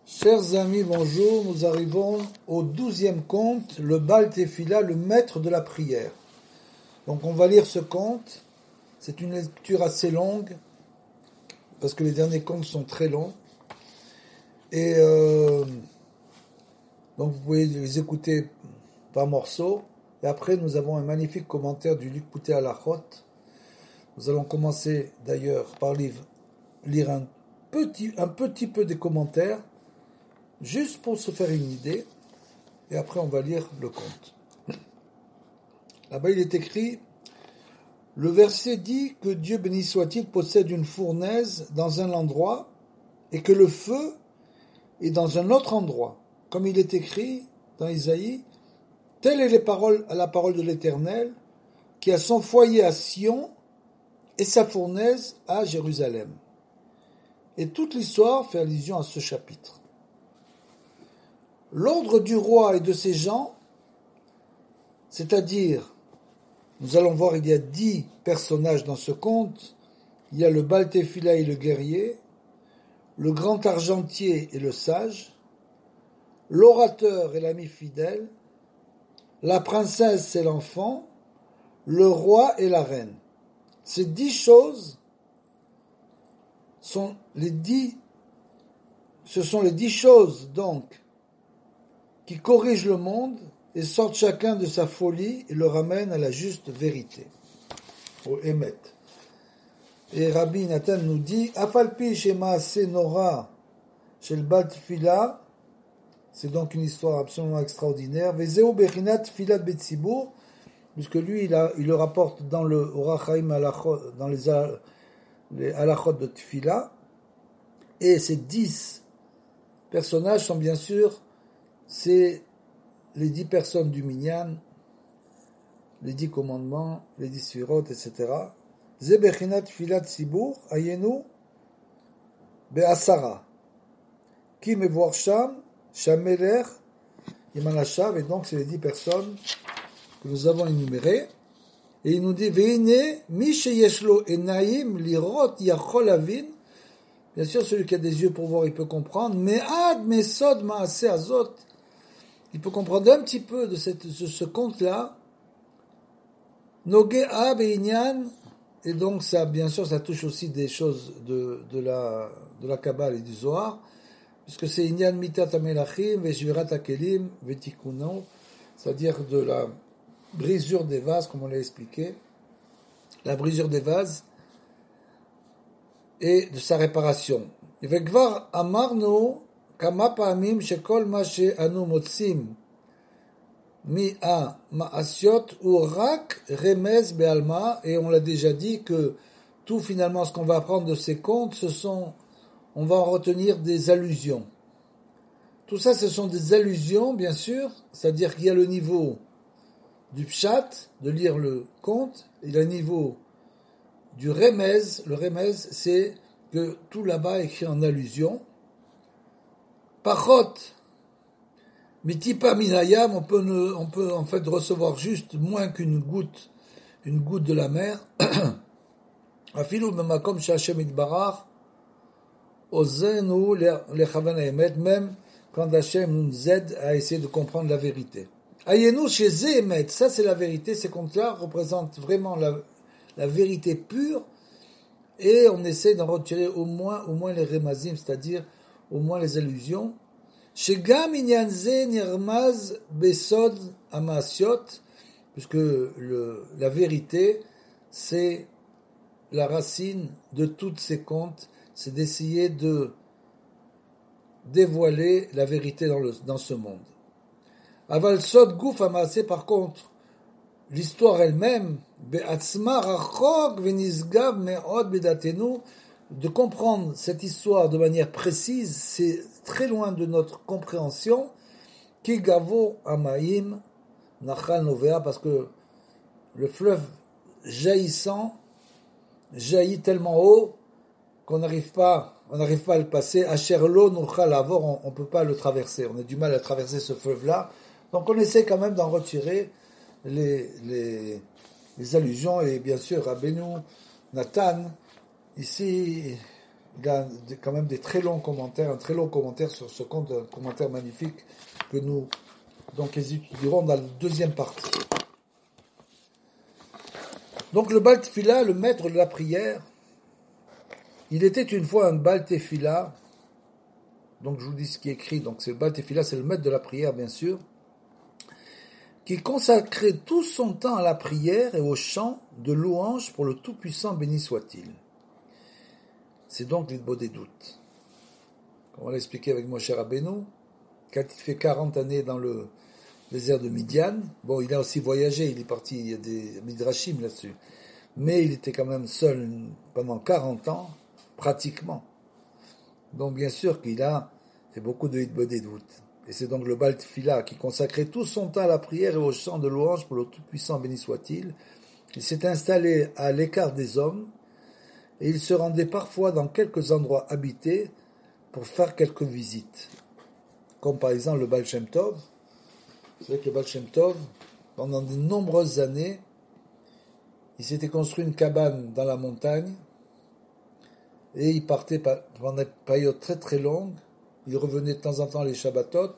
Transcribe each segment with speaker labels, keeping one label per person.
Speaker 1: Chers amis, bonjour, nous arrivons au 12e conte, le Baal Tefila, le maître de la prière. Donc on va lire ce conte, c'est une lecture assez longue, parce que les derniers contes sont très longs, et donc vous pouvez les écouter par morceaux, et après nous avons un magnifique commentaire du Likutei Halachot. Nous allons commencer d'ailleurs par lire un petit peu des commentaires, juste pour se faire une idée, et après on va lire le conte. Là-bas il est écrit, le verset dit que Dieu béni soit-il possède une fournaise dans un endroit et que le feu est dans un autre endroit. Comme il est écrit dans Isaïe, telle est la parole de l'Éternel qui a son foyer à Sion et sa fournaise à Jérusalem. Et toute l'histoire fait allusion à ce chapitre. L'ordre du roi et de ses gens, c'est-à-dire, nous allons voir, il y a 10 personnages dans ce conte. Il y a le Baal Tefila et le guerrier, le grand argentier et le sage, l'orateur et l'ami fidèle, la princesse et l'enfant, le roi et la reine. Ces 10 choses ce sont les 10 choses donc qui corrigent le monde et sortent chacun de sa folie et le ramènent à la juste vérité, au Emet. Et Rabbi Nathan nous dit, Afalpi shema senora shel Baal Tefila, c'est donc une histoire absolument extraordinaire. Vezeu bechinat Tfilat betzibur, puisque lui il le rapporte dans le Orach Chaim Halachot, dans les halachot de Tfila, et ces 10 personnages sont bien sûr c'est les 10 personnes du Minyan, les 10 commandements, les 10 sfirot, etc. Ze bechinat Tfilat Tzibur, ayenu be'asara. Ki mevoir sham, shameler, imanashav, et donc c'est les 10 personnes que nous avons énumérées. Et il nous dit, ve'ine, mi sheyeshlo enaim lirot yachol avin. Bien sûr, celui qui a des yeux pour voir, il peut comprendre. Me'ad mesod ma'aseh azot. Il peut comprendre un petit peu de ce conte-là. Nogea be'inyan. Et donc, ça, bien sûr, ça touche aussi des choses de la Kabbale et du Zohar. Puisque c'est inyan mitat amelachim, ve'shvirat hakelim, ve'tikuno. C'est-à-dire de la brisure des vases, comme on l'a expliqué. La brisure des vases et de sa réparation. וכבר אמרנו כמה פעמים שכל מה שאנו מוצאים מהמעשיות הוא רק רמז בעלמא, et on l'a déjà dit que tout finalement ce qu'on va apprendre de ces contes, on va en retenir des allusions. Tout ça ce sont des allusions bien sûr, c'est-à-dire qu'il y a le niveau du pshat, de lire le conte, et le niveau du remez. Le remez, c'est que tout là-bas est écrit en allusion. Pachot, mitipa minayam, on peut en fait recevoir juste moins qu'une goutte de la mer. Afilu b'makom she'Hashem yitbarach ozenu lechavan ha'emet, même quand Hachem nous aide à essayer de comprendre la vérité. Ayenu sheze emet, ça c'est la vérité, ces contes-là représentent vraiment la vérité pure, et on essaie d'en retirer au moins les remazim, c'est-à-dire au moins les allusions. Shegam inyan ze nirmaz besod amasiot, puisque la vérité, c'est la racine de toutes ces contes, c'est d'essayer de dévoiler la vérité dans ce monde. Aval sod guf amasé, par contre, l'histoire elle-même, de comprendre cette histoire de manière précise, c'est très loin de notre compréhension. Ki gavo amaim nachal novea, parce que le fleuve jaillissant jaillit tellement haut qu'on n'arrive pas à le passer. Asherlo nuchal avor, on peut pas le traverser. On a du mal à traverser ce fleuve-là. Donc on essaie quand même d'en retirer les allusions, et bien sûr Rabbeinu Nathan ici il a quand même des très longs commentaires, un très long commentaire sur ce conte, un commentaire magnifique que nous donc étudierons dans la deuxième partie. Donc le Baal Tefila, le maître de la prière, il était une fois un Baal Tefila. Donc je vous dis ce qui est écrit. Donc c'est le Baal Tefila, c'est le maître de la prière bien sûr, qui consacrait tout son temps à la prière et au chant de louange pour le Tout-Puissant, béni soit-il. C'est donc l'Hitbod des doutes. On l'a expliqué avec Moshe Rabbeinu, quand il fait 40 années dans le désert de Midian, bon, il a aussi voyagé, il est parti, il y a des midrashim là-dessus, mais il était quand même seul pendant 40 ans, pratiquement. Donc bien sûr qu'il a fait beaucoup de Hidbod des doutes. Et c'est donc le Baal Tefila qui consacrait tout son temps à la prière et au chant de louange pour le Tout-Puissant, béni soit-il. Il s'est installé à l'écart des hommes, et il se rendait parfois dans quelques endroits habités pour faire quelques visites. Comme par exemple le Baal Shem Tov. Vous savez que le Baal Shem Tov, pendant de nombreuses années, il s'était construit une cabane dans la montagne, et il partait pendant des périodes très très longues. Il revenait de temps en temps les Shabbatot,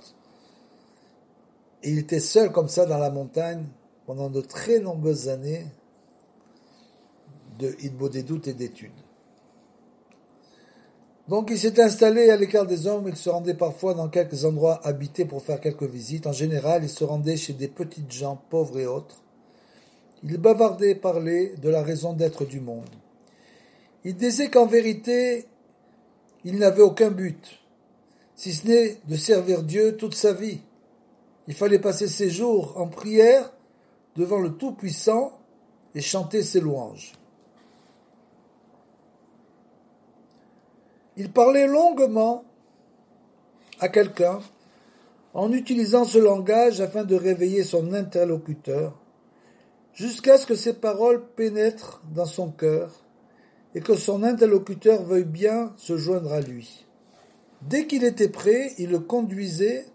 Speaker 1: et il était seul comme ça dans la montagne pendant de très nombreuses années de Hidbod des doutes et d'études. Donc il s'est installé à l'écart des hommes, il se rendait parfois dans quelques endroits habités pour faire quelques visites. En général, il se rendait chez des petites gens pauvres et autres. Il bavardait et parlait de la raison d'être du monde. Il disait qu'en vérité, il n'avait aucun but, si ce n'est de servir Dieu toute sa vie. Il fallait passer ses jours en prière devant le Tout-Puissant et chanter ses louanges. Il parlait longuement à quelqu'un en utilisant ce langage afin de réveiller son interlocuteur, jusqu'à ce que ses paroles pénètrent dans son cœur et que son interlocuteur veuille bien se joindre à lui. Dès qu'il était prêt, il le conduisait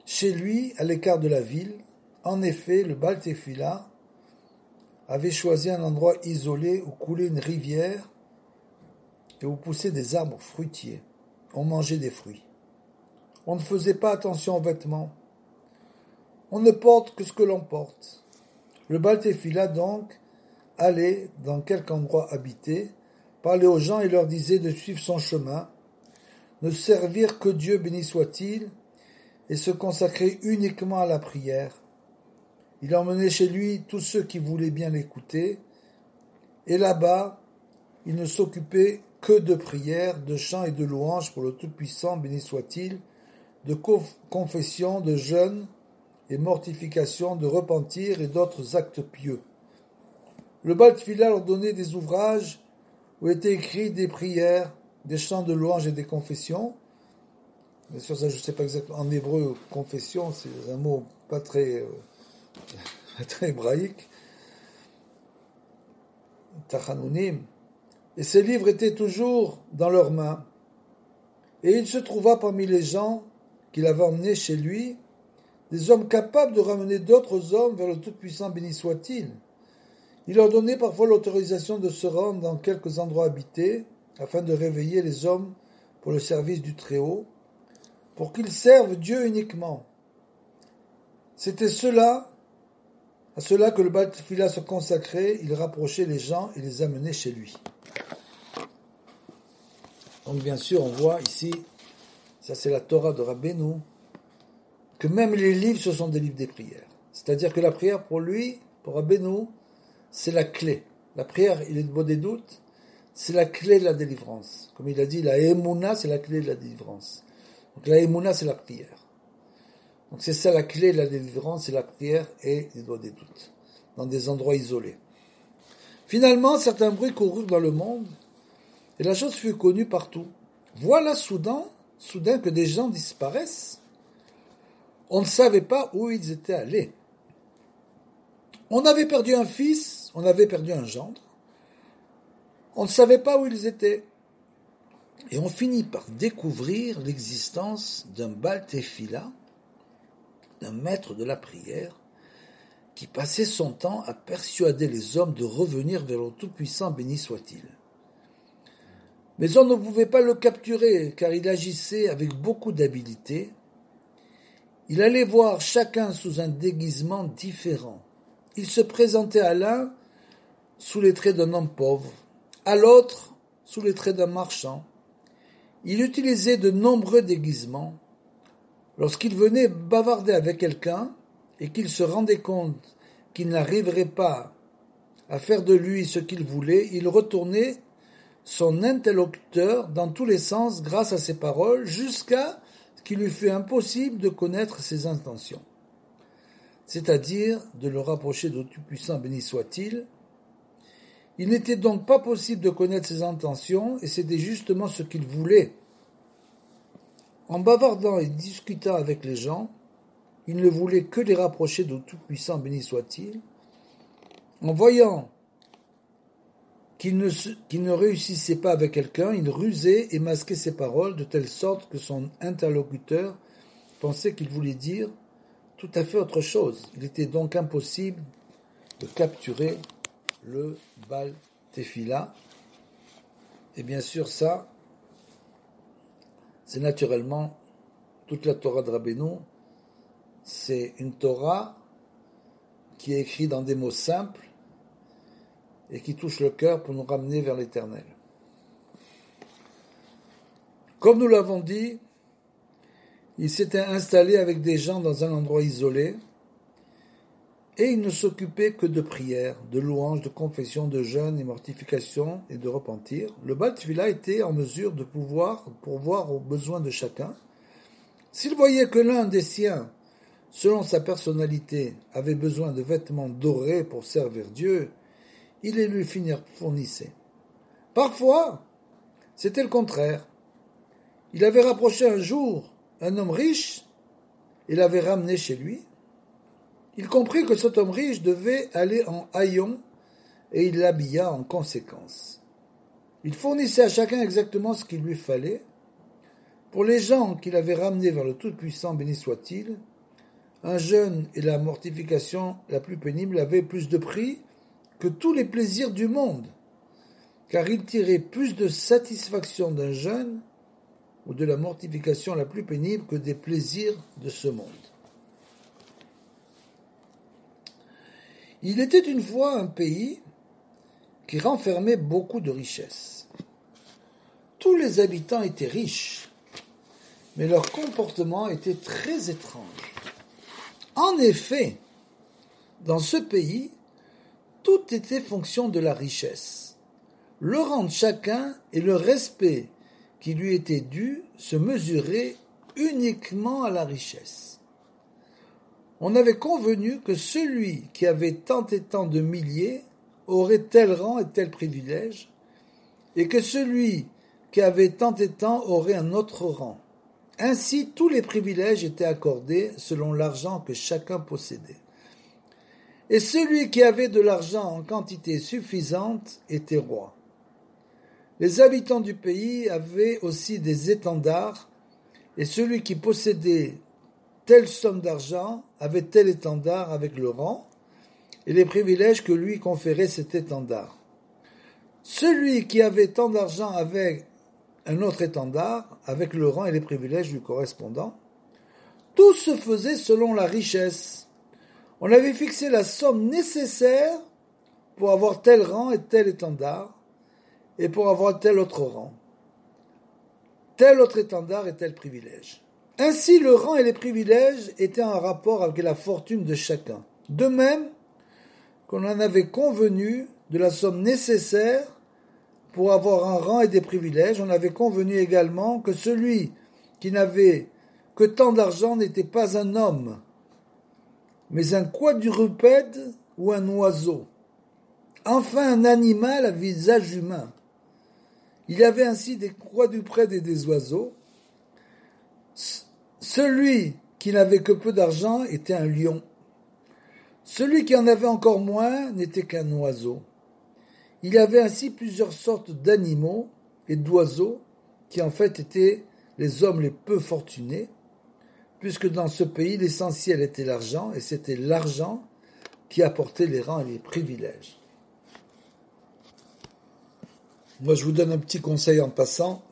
Speaker 1: chez lui à l'écart de la ville. En effet, le Baal Tefila avait choisi un endroit isolé où coulait une rivière et où poussaient des arbres fruitiers. On mangeait des fruits. On ne faisait pas attention aux vêtements. On ne porte que ce que l'on porte. Le Baal Tefila donc allait dans quelque endroit habité, parlait aux gens et leur disait de suivre son chemin, ne servir que Dieu béni soit-il, et se consacrer uniquement à la prière. Il emmenait chez lui tous ceux qui voulaient bien l'écouter, et là-bas, il ne s'occupait que de prières, de chants et de louanges pour le Tout-Puissant, béni soit-il, de confession, de jeûne et mortification, de repentir et d'autres actes pieux. Le Baal Tefila leur donnait des ouvrages où étaient écrits des prières, des chants de louanges et des confessions. Bien sûr, ça je ne sais pas exactement. En hébreu, confession, c'est un mot pas très hébraïque. Tachanunim. Et ces livres étaient toujours dans leurs mains. Et il se trouva parmi les gens qu'il avait emmenés chez lui, des hommes capables de ramener d'autres hommes vers le Tout-Puissant, béni soit-il. Il leur donnait parfois l'autorisation de se rendre dans quelques endroits habités, afin de réveiller les hommes pour le service du Très-Haut, pour qu'ils servent Dieu uniquement. C'était à cela que le Baal Tefila se consacrait, il rapprochait les gens et les amenait chez lui. Donc bien sûr, on voit ici, ça c'est la Torah de Rabbeinu, que même les livres, ce sont des livres des prières. C'est-à-dire que la prière pour lui, pour Rabbeinu, c'est la clé. La prière, il est de des doutes, c'est la clé de la délivrance. Comme il a dit, la Emouna, c'est la clé de la délivrance. Donc la Emouna, c'est la prière. Donc c'est ça la clé de la délivrance, c'est la prière et les doigts des doutes, dans des endroits isolés. Finalement, certains bruits coururent dans le monde, et la chose fut connue partout. Voilà soudain que des gens disparaissent. On ne savait pas où ils étaient allés. On avait perdu un fils, on avait perdu un gendre. On ne savait pas où ils étaient. Et on finit par découvrir l'existence d'un Baal Tefila, d'un maître de la prière, qui passait son temps à persuader les hommes de revenir vers le Tout-Puissant, béni soit-il. Mais on ne pouvait pas le capturer car il agissait avec beaucoup d'habileté. Il allait voir chacun sous un déguisement différent. Il se présentait à l'un sous les traits d'un homme pauvre, à l'autre sous les traits d'un marchand. Il utilisait de nombreux déguisements. Lorsqu'il venait bavarder avec quelqu'un et qu'il se rendait compte qu'il n'arriverait pas à faire de lui ce qu'il voulait, il retournait son interlocuteur dans tous les sens grâce à ses paroles jusqu'à ce qu'il lui fût impossible de connaître ses intentions, c'est-à-dire de le rapprocher du Tout-Puissant béni soit-il. Il n'était donc pas possible de connaître ses intentions et c'était justement ce qu'il voulait. En bavardant et discutant avec les gens, il ne voulait que les rapprocher du Tout-Puissant béni soit-il. En voyant qu'il ne réussissait pas avec quelqu'un, il rusait et masquait ses paroles de telle sorte que son interlocuteur pensait qu'il voulait dire tout à fait autre chose. Il était donc impossible de capturer le Baal Tefila. Et bien sûr, ça, c'est naturellement toute la Torah de Rabbeinu. C'est une Torah qui est écrite dans des mots simples et qui touche le cœur pour nous ramener vers l'Éternel. Comme nous l'avons dit, il s'était installé avec des gens dans un endroit isolé et il ne s'occupait que de prières, de louanges, de confessions, de jeûnes et mortifications et de repentir. Le Baal Tefila était en mesure de pourvoir aux besoins de chacun. S'il voyait que l'un des siens, selon sa personnalité, avait besoin de vêtements dorés pour servir Dieu, il les lui fournissait. Parfois, c'était le contraire. Il avait rapproché un jour un homme riche et l'avait ramené chez lui. Il comprit que cet homme riche devait aller en haillons et il l'habilla en conséquence. Il fournissait à chacun exactement ce qu'il lui fallait. Pour les gens qu'il avait ramenés vers le Tout-Puissant, béni soit-il, un jeûne et la mortification la plus pénible avaient plus de prix que tous les plaisirs du monde, car il tirait plus de satisfaction d'un jeûne ou de la mortification la plus pénible que des plaisirs de ce monde. Il était une fois un pays qui renfermait beaucoup de richesses. Tous les habitants étaient riches, mais leur comportement était très étrange. En effet, dans ce pays, tout était fonction de la richesse. Le rang de chacun et le respect qui lui était dû se mesuraient uniquement à la richesse. On avait convenu que celui qui avait tant et tant de milliers aurait tel rang et tel privilège, et que celui qui avait tant et tant aurait un autre rang. Ainsi, tous les privilèges étaient accordés selon l'argent que chacun possédait. Et celui qui avait de l'argent en quantité suffisante était roi. Les habitants du pays avaient aussi des étendards, et celui qui possédait telle somme d'argent avait tel étendard avec le rang, et les privilèges que lui conférait cet étendard. Celui qui avait tant d'argent avait un autre étendard, avec le rang et les privilèges lui correspondant. Tout se faisait selon la richesse. On avait fixé la somme nécessaire pour avoir tel rang et tel étendard, et pour avoir tel autre rang, tel autre étendard et tel privilège. Ainsi, le rang et les privilèges étaient en rapport avec la fortune de chacun. De même qu'on en avait convenu de la somme nécessaire pour avoir un rang et des privilèges, on avait convenu également que celui qui n'avait que tant d'argent n'était pas un homme, mais un quadrupède ou un oiseau, enfin un animal à visage humain. Il y avait ainsi des quadrupèdes et des oiseaux. Celui qui n'avait que peu d'argent était un lion. Celui qui en avait encore moins n'était qu'un oiseau. Il y avait ainsi plusieurs sortes d'animaux et d'oiseaux qui en fait étaient les hommes les peu fortunés, puisque dans ce pays l'essentiel était l'argent, et c'était l'argent qui apportait les rangs et les privilèges. Moi, je vous donne un petit conseil en passant.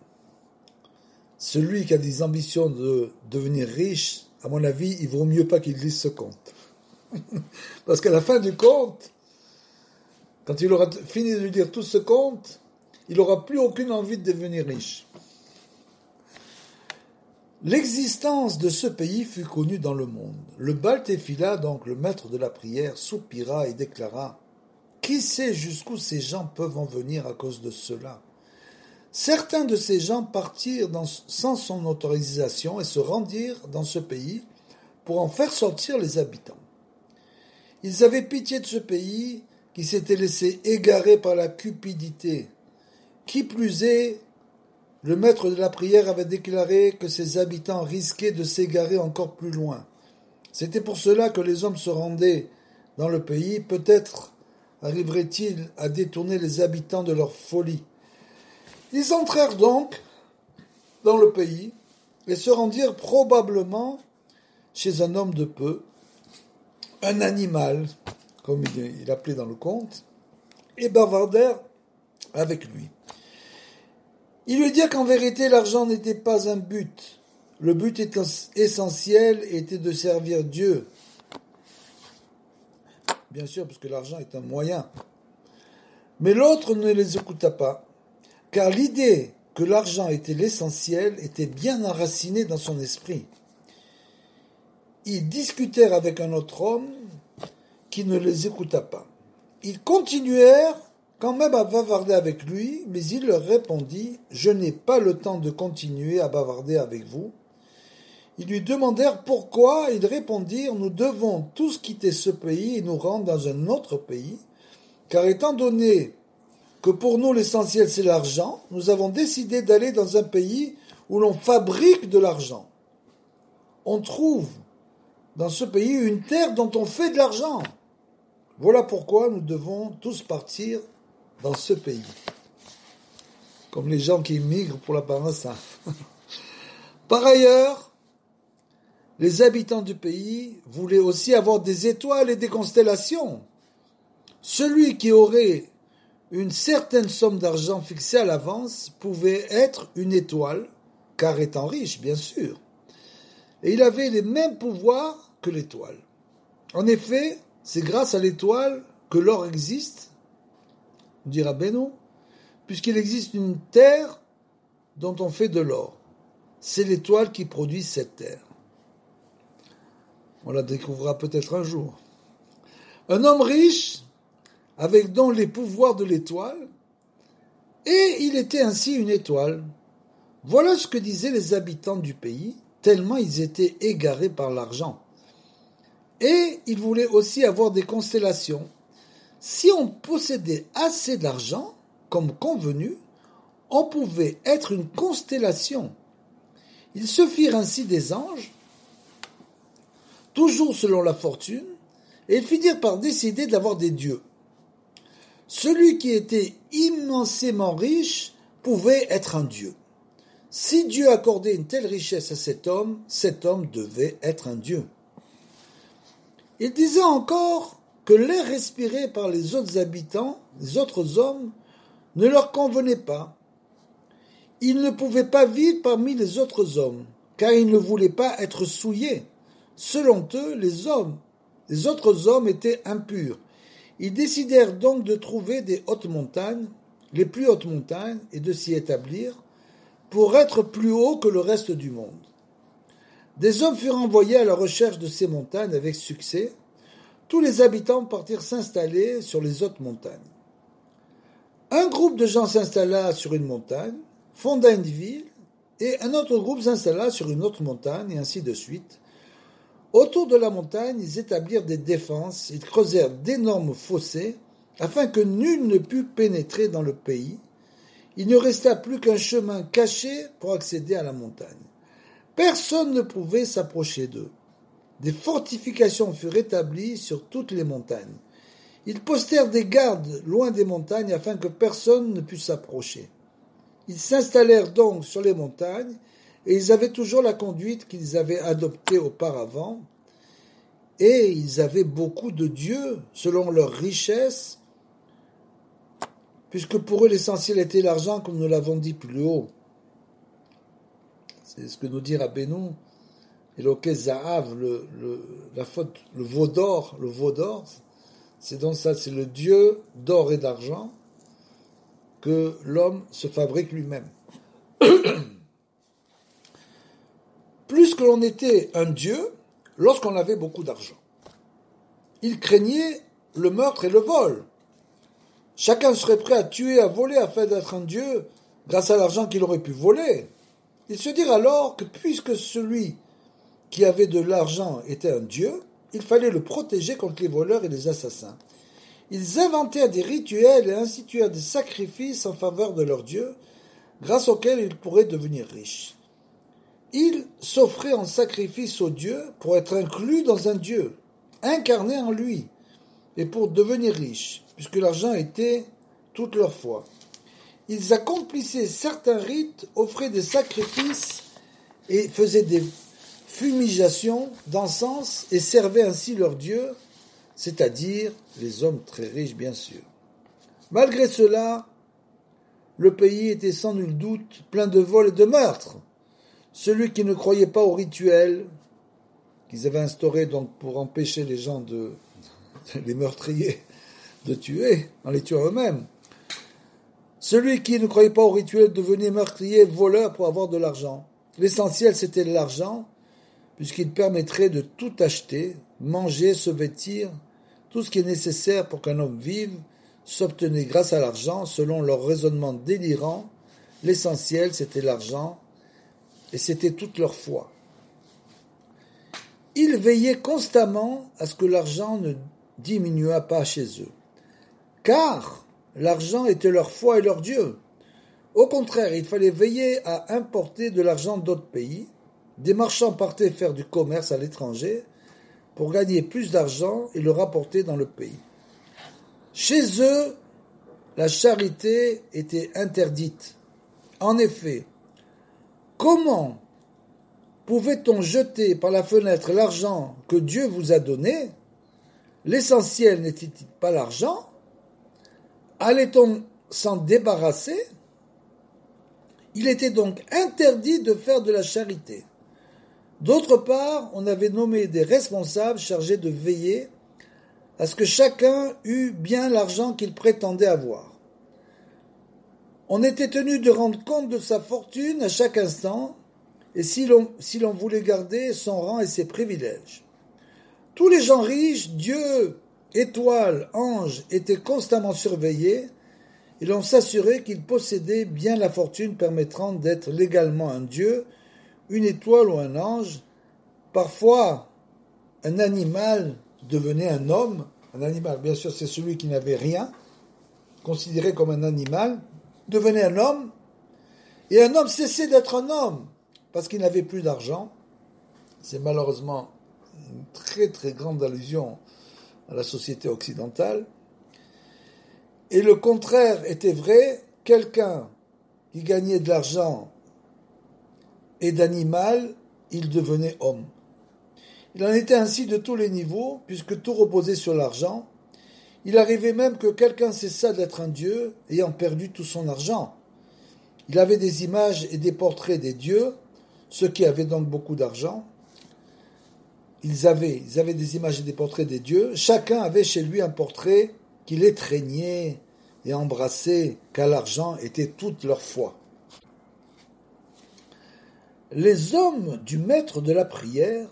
Speaker 1: Celui qui a des ambitions de devenir riche, à mon avis, il vaut mieux pas qu'il lise ce conte. Parce qu'à la fin du conte, quand il aura fini de lire tout ce conte, il n'aura plus aucune envie de devenir riche. L'existence de ce pays fut connue dans le monde. Le Baal Tefila, donc le maître de la prière, soupira et déclara « Qui sait jusqu'où ces gens peuvent en venir à cause de cela ?» Certains de ces gens partirent sans son autorisation et se rendirent dans ce pays pour en faire sortir les habitants. Ils avaient pitié de ce pays qui s'était laissé égarer par la cupidité. Qui plus est, le maître de la prière avait déclaré que ses habitants risquaient de s'égarer encore plus loin. C'était pour cela que les hommes se rendaient dans le pays. Peut-être arriverait-il à détourner les habitants de leur folie. Ils entrèrent donc dans le pays et se rendirent probablement chez un homme de peu, un animal, comme il appelait dans le conte, et bavardèrent avec lui. Ils lui dirent qu'en vérité l'argent n'était pas un but. Le but essentiel était de servir Dieu. Bien sûr, parce que l'argent est un moyen. Mais l'autre ne les écouta pas, car l'idée que l'argent était l'essentiel était bien enracinée dans son esprit. Ils discutèrent avec un autre homme qui ne les écouta pas. Ils continuèrent quand même à bavarder avec lui, mais il leur répondit « Je n'ai pas le temps de continuer à bavarder avec vous. » Ils lui demandèrent pourquoi. Ils répondirent « Nous devons tous quitter ce pays et nous rendre dans un autre pays, car étant donné que pour nous l'essentiel c'est l'argent, nous avons décidé d'aller dans un pays où l'on fabrique de l'argent. On trouve dans ce pays une terre dont on fait de l'argent. Voilà pourquoi nous devons tous partir dans ce pays. » Comme les gens qui migrent pour la parnassa. Par ailleurs, les habitants du pays voulaient aussi avoir des étoiles et des constellations. Celui qui aurait une certaine somme d'argent fixée à l'avance pouvait être une étoile, car étant riche, bien sûr. Et il avait les mêmes pouvoirs que l'étoile. En effet, c'est grâce à l'étoile que l'or existe, dira Beno, puisqu'il existe une terre dont on fait de l'or. C'est l'étoile qui produit cette terre. On la découvrira peut-être un jour. Un homme riche, avec donc les pouvoirs de l'étoile, et il était ainsi une étoile. Voilà ce que disaient les habitants du pays, tellement ils étaient égarés par l'argent. Et ils voulaient aussi avoir des constellations. Si on possédait assez d'argent, comme convenu, on pouvait être une constellation. Ils se firent ainsi des anges, toujours selon la fortune, et ils finirent par décider d'avoir des dieux. Celui qui était immensément riche pouvait être un dieu. Si Dieu accordait une telle richesse à cet homme devait être un dieu. Il disait encore que l'air respiré par les autres habitants, les autres hommes, ne leur convenait pas. Ils ne pouvaient pas vivre parmi les autres hommes, car ils ne voulaient pas être souillés. Selon eux, les autres hommes étaient impurs. Ils décidèrent donc de trouver des hautes montagnes, les plus hautes montagnes, et de s'y établir, pour être plus haut que le reste du monde. Des hommes furent envoyés à la recherche de ces montagnes avec succès. Tous les habitants partirent s'installer sur les hautes montagnes. Un groupe de gens s'installa sur une montagne, fonda une ville, et un autre groupe s'installa sur une autre montagne, et ainsi de suite. Autour de la montagne, ils établirent des défenses, ils creusèrent d'énormes fossés, afin que nul ne pût pénétrer dans le pays. Il ne resta plus qu'un chemin caché pour accéder à la montagne. Personne ne pouvait s'approcher d'eux. Des fortifications furent établies sur toutes les montagnes. Ils postèrent des gardes loin des montagnes afin que personne ne pût s'approcher. Ils s'installèrent donc sur les montagnes et ils avaient toujours la conduite qu'ils avaient adoptée auparavant et ils avaient beaucoup de dieux selon leur richesse puisque pour eux l'essentiel était l'argent, comme nous l'avons dit plus haut. C'est ce que nous dit Rabbeinu, Eloké Zahav, la faute, le veau d'or, c'est donc ça, c'est le Dieu d'or et d'argent que l'homme se fabrique lui-même. Plus que l'on était un Dieu, lorsqu'on avait beaucoup d'argent. Il craignait le meurtre et le vol. Chacun serait prêt à tuer, à voler afin d'être un Dieu grâce à l'argent qu'il aurait pu voler. Ils se dirent alors que puisque celui qui avait de l'argent était un Dieu, il fallait le protéger contre les voleurs et les assassins. Ils inventèrent des rituels et instituèrent des sacrifices en faveur de leur Dieu, grâce auxquels ils pourraient devenir riches. Ils s'offraient en sacrifice au Dieu pour être inclus dans un Dieu, incarné en lui, et pour devenir riches, puisque l'argent était toute leur foi. Ils accomplissaient certains rites, offraient des sacrifices et faisaient des fumigations d'encens et servaient ainsi leur Dieu, c'est-à-dire les hommes très riches bien sûr. Malgré cela, le pays était sans nul doute plein de vols et de meurtres. Celui qui ne croyait pas au rituel qu'ils avaient instauré donc pour empêcher les gens les meurtriers de tuer en les tuant eux-mêmes. Celui qui ne croyait pas au rituel devenait meurtrier, voleur pour avoir de l'argent. L'essentiel c'était l'argent, puisqu'il permettrait de tout acheter, manger, se vêtir, tout ce qui est nécessaire pour qu'un homme vive s'obtenait grâce à l'argent, selon leur raisonnement délirant. L'essentiel c'était l'argent, et c'était toute leur foi. Ils veillaient constamment à ce que l'argent ne diminuât pas chez eux, car l'argent était leur foi et leur Dieu. Au contraire, il fallait veiller à importer de l'argent d'autres pays. Des marchands partaient faire du commerce à l'étranger pour gagner plus d'argent et le rapporter dans le pays. Chez eux, la charité était interdite. En effet, comment pouvait-on jeter par la fenêtre l'argent que Dieu vous a donné? L'essentiel n'était-il pas l'argent? Allait-on s'en débarrasser? Il était donc interdit de faire de la charité. D'autre part, on avait nommé des responsables chargés de veiller à ce que chacun eût bien l'argent qu'il prétendait avoir. On était tenu de rendre compte de sa fortune à chaque instant, et si l'on voulait garder son rang et ses privilèges. Tous les gens riches, dieux, étoiles, anges, étaient constamment surveillés, et l'on s'assurait qu'ils possédaient bien la fortune permettant d'être légalement un dieu, une étoile ou un ange. Parfois, un animal devenait un homme. Un animal, bien sûr, c'est celui qui n'avait rien, considéré comme un animal, devenait un homme, et un homme cessait d'être un homme, parce qu'il n'avait plus d'argent. C'est malheureusement une très très grande allusion à la société occidentale. Et le contraire était vrai, quelqu'un qui gagnait de l'argent et d'animal, il devenait homme. Il en était ainsi de tous les niveaux, puisque tout reposait sur l'argent. Il arrivait même que quelqu'un cessât d'être un dieu, ayant perdu tout son argent. Il avait des images et des portraits des dieux, ceux qui avaient donc beaucoup d'argent. Ils avaient des images et des portraits des dieux. Chacun avait chez lui un portrait qu'il étreignait et embrassait, car l'argent était toute leur foi. Les hommes du maître de la prière,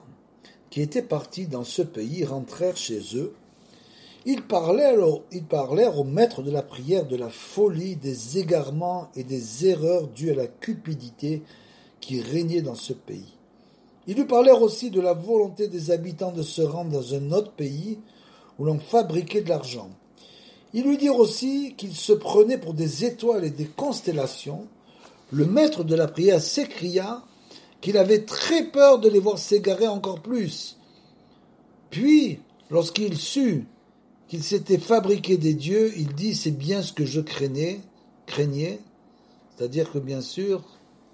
Speaker 1: qui étaient partis dans ce pays, rentrèrent chez eux. Ils parlèrent au maître de la prière de la folie, des égarements et des erreurs dues à la cupidité qui régnait dans ce pays. Ils lui parlèrent aussi de la volonté des habitants de se rendre dans un autre pays où l'on fabriquait de l'argent. Ils lui dirent aussi qu'ils se prenaient pour des étoiles et des constellations. Le maître de la prière s'écria qu'il avait très peur de les voir s'égarer encore plus. Puis, lorsqu'il sut qu'il s'était fabriqué des dieux, il dit « c'est bien ce que je craignais », c'est-à-dire que bien sûr,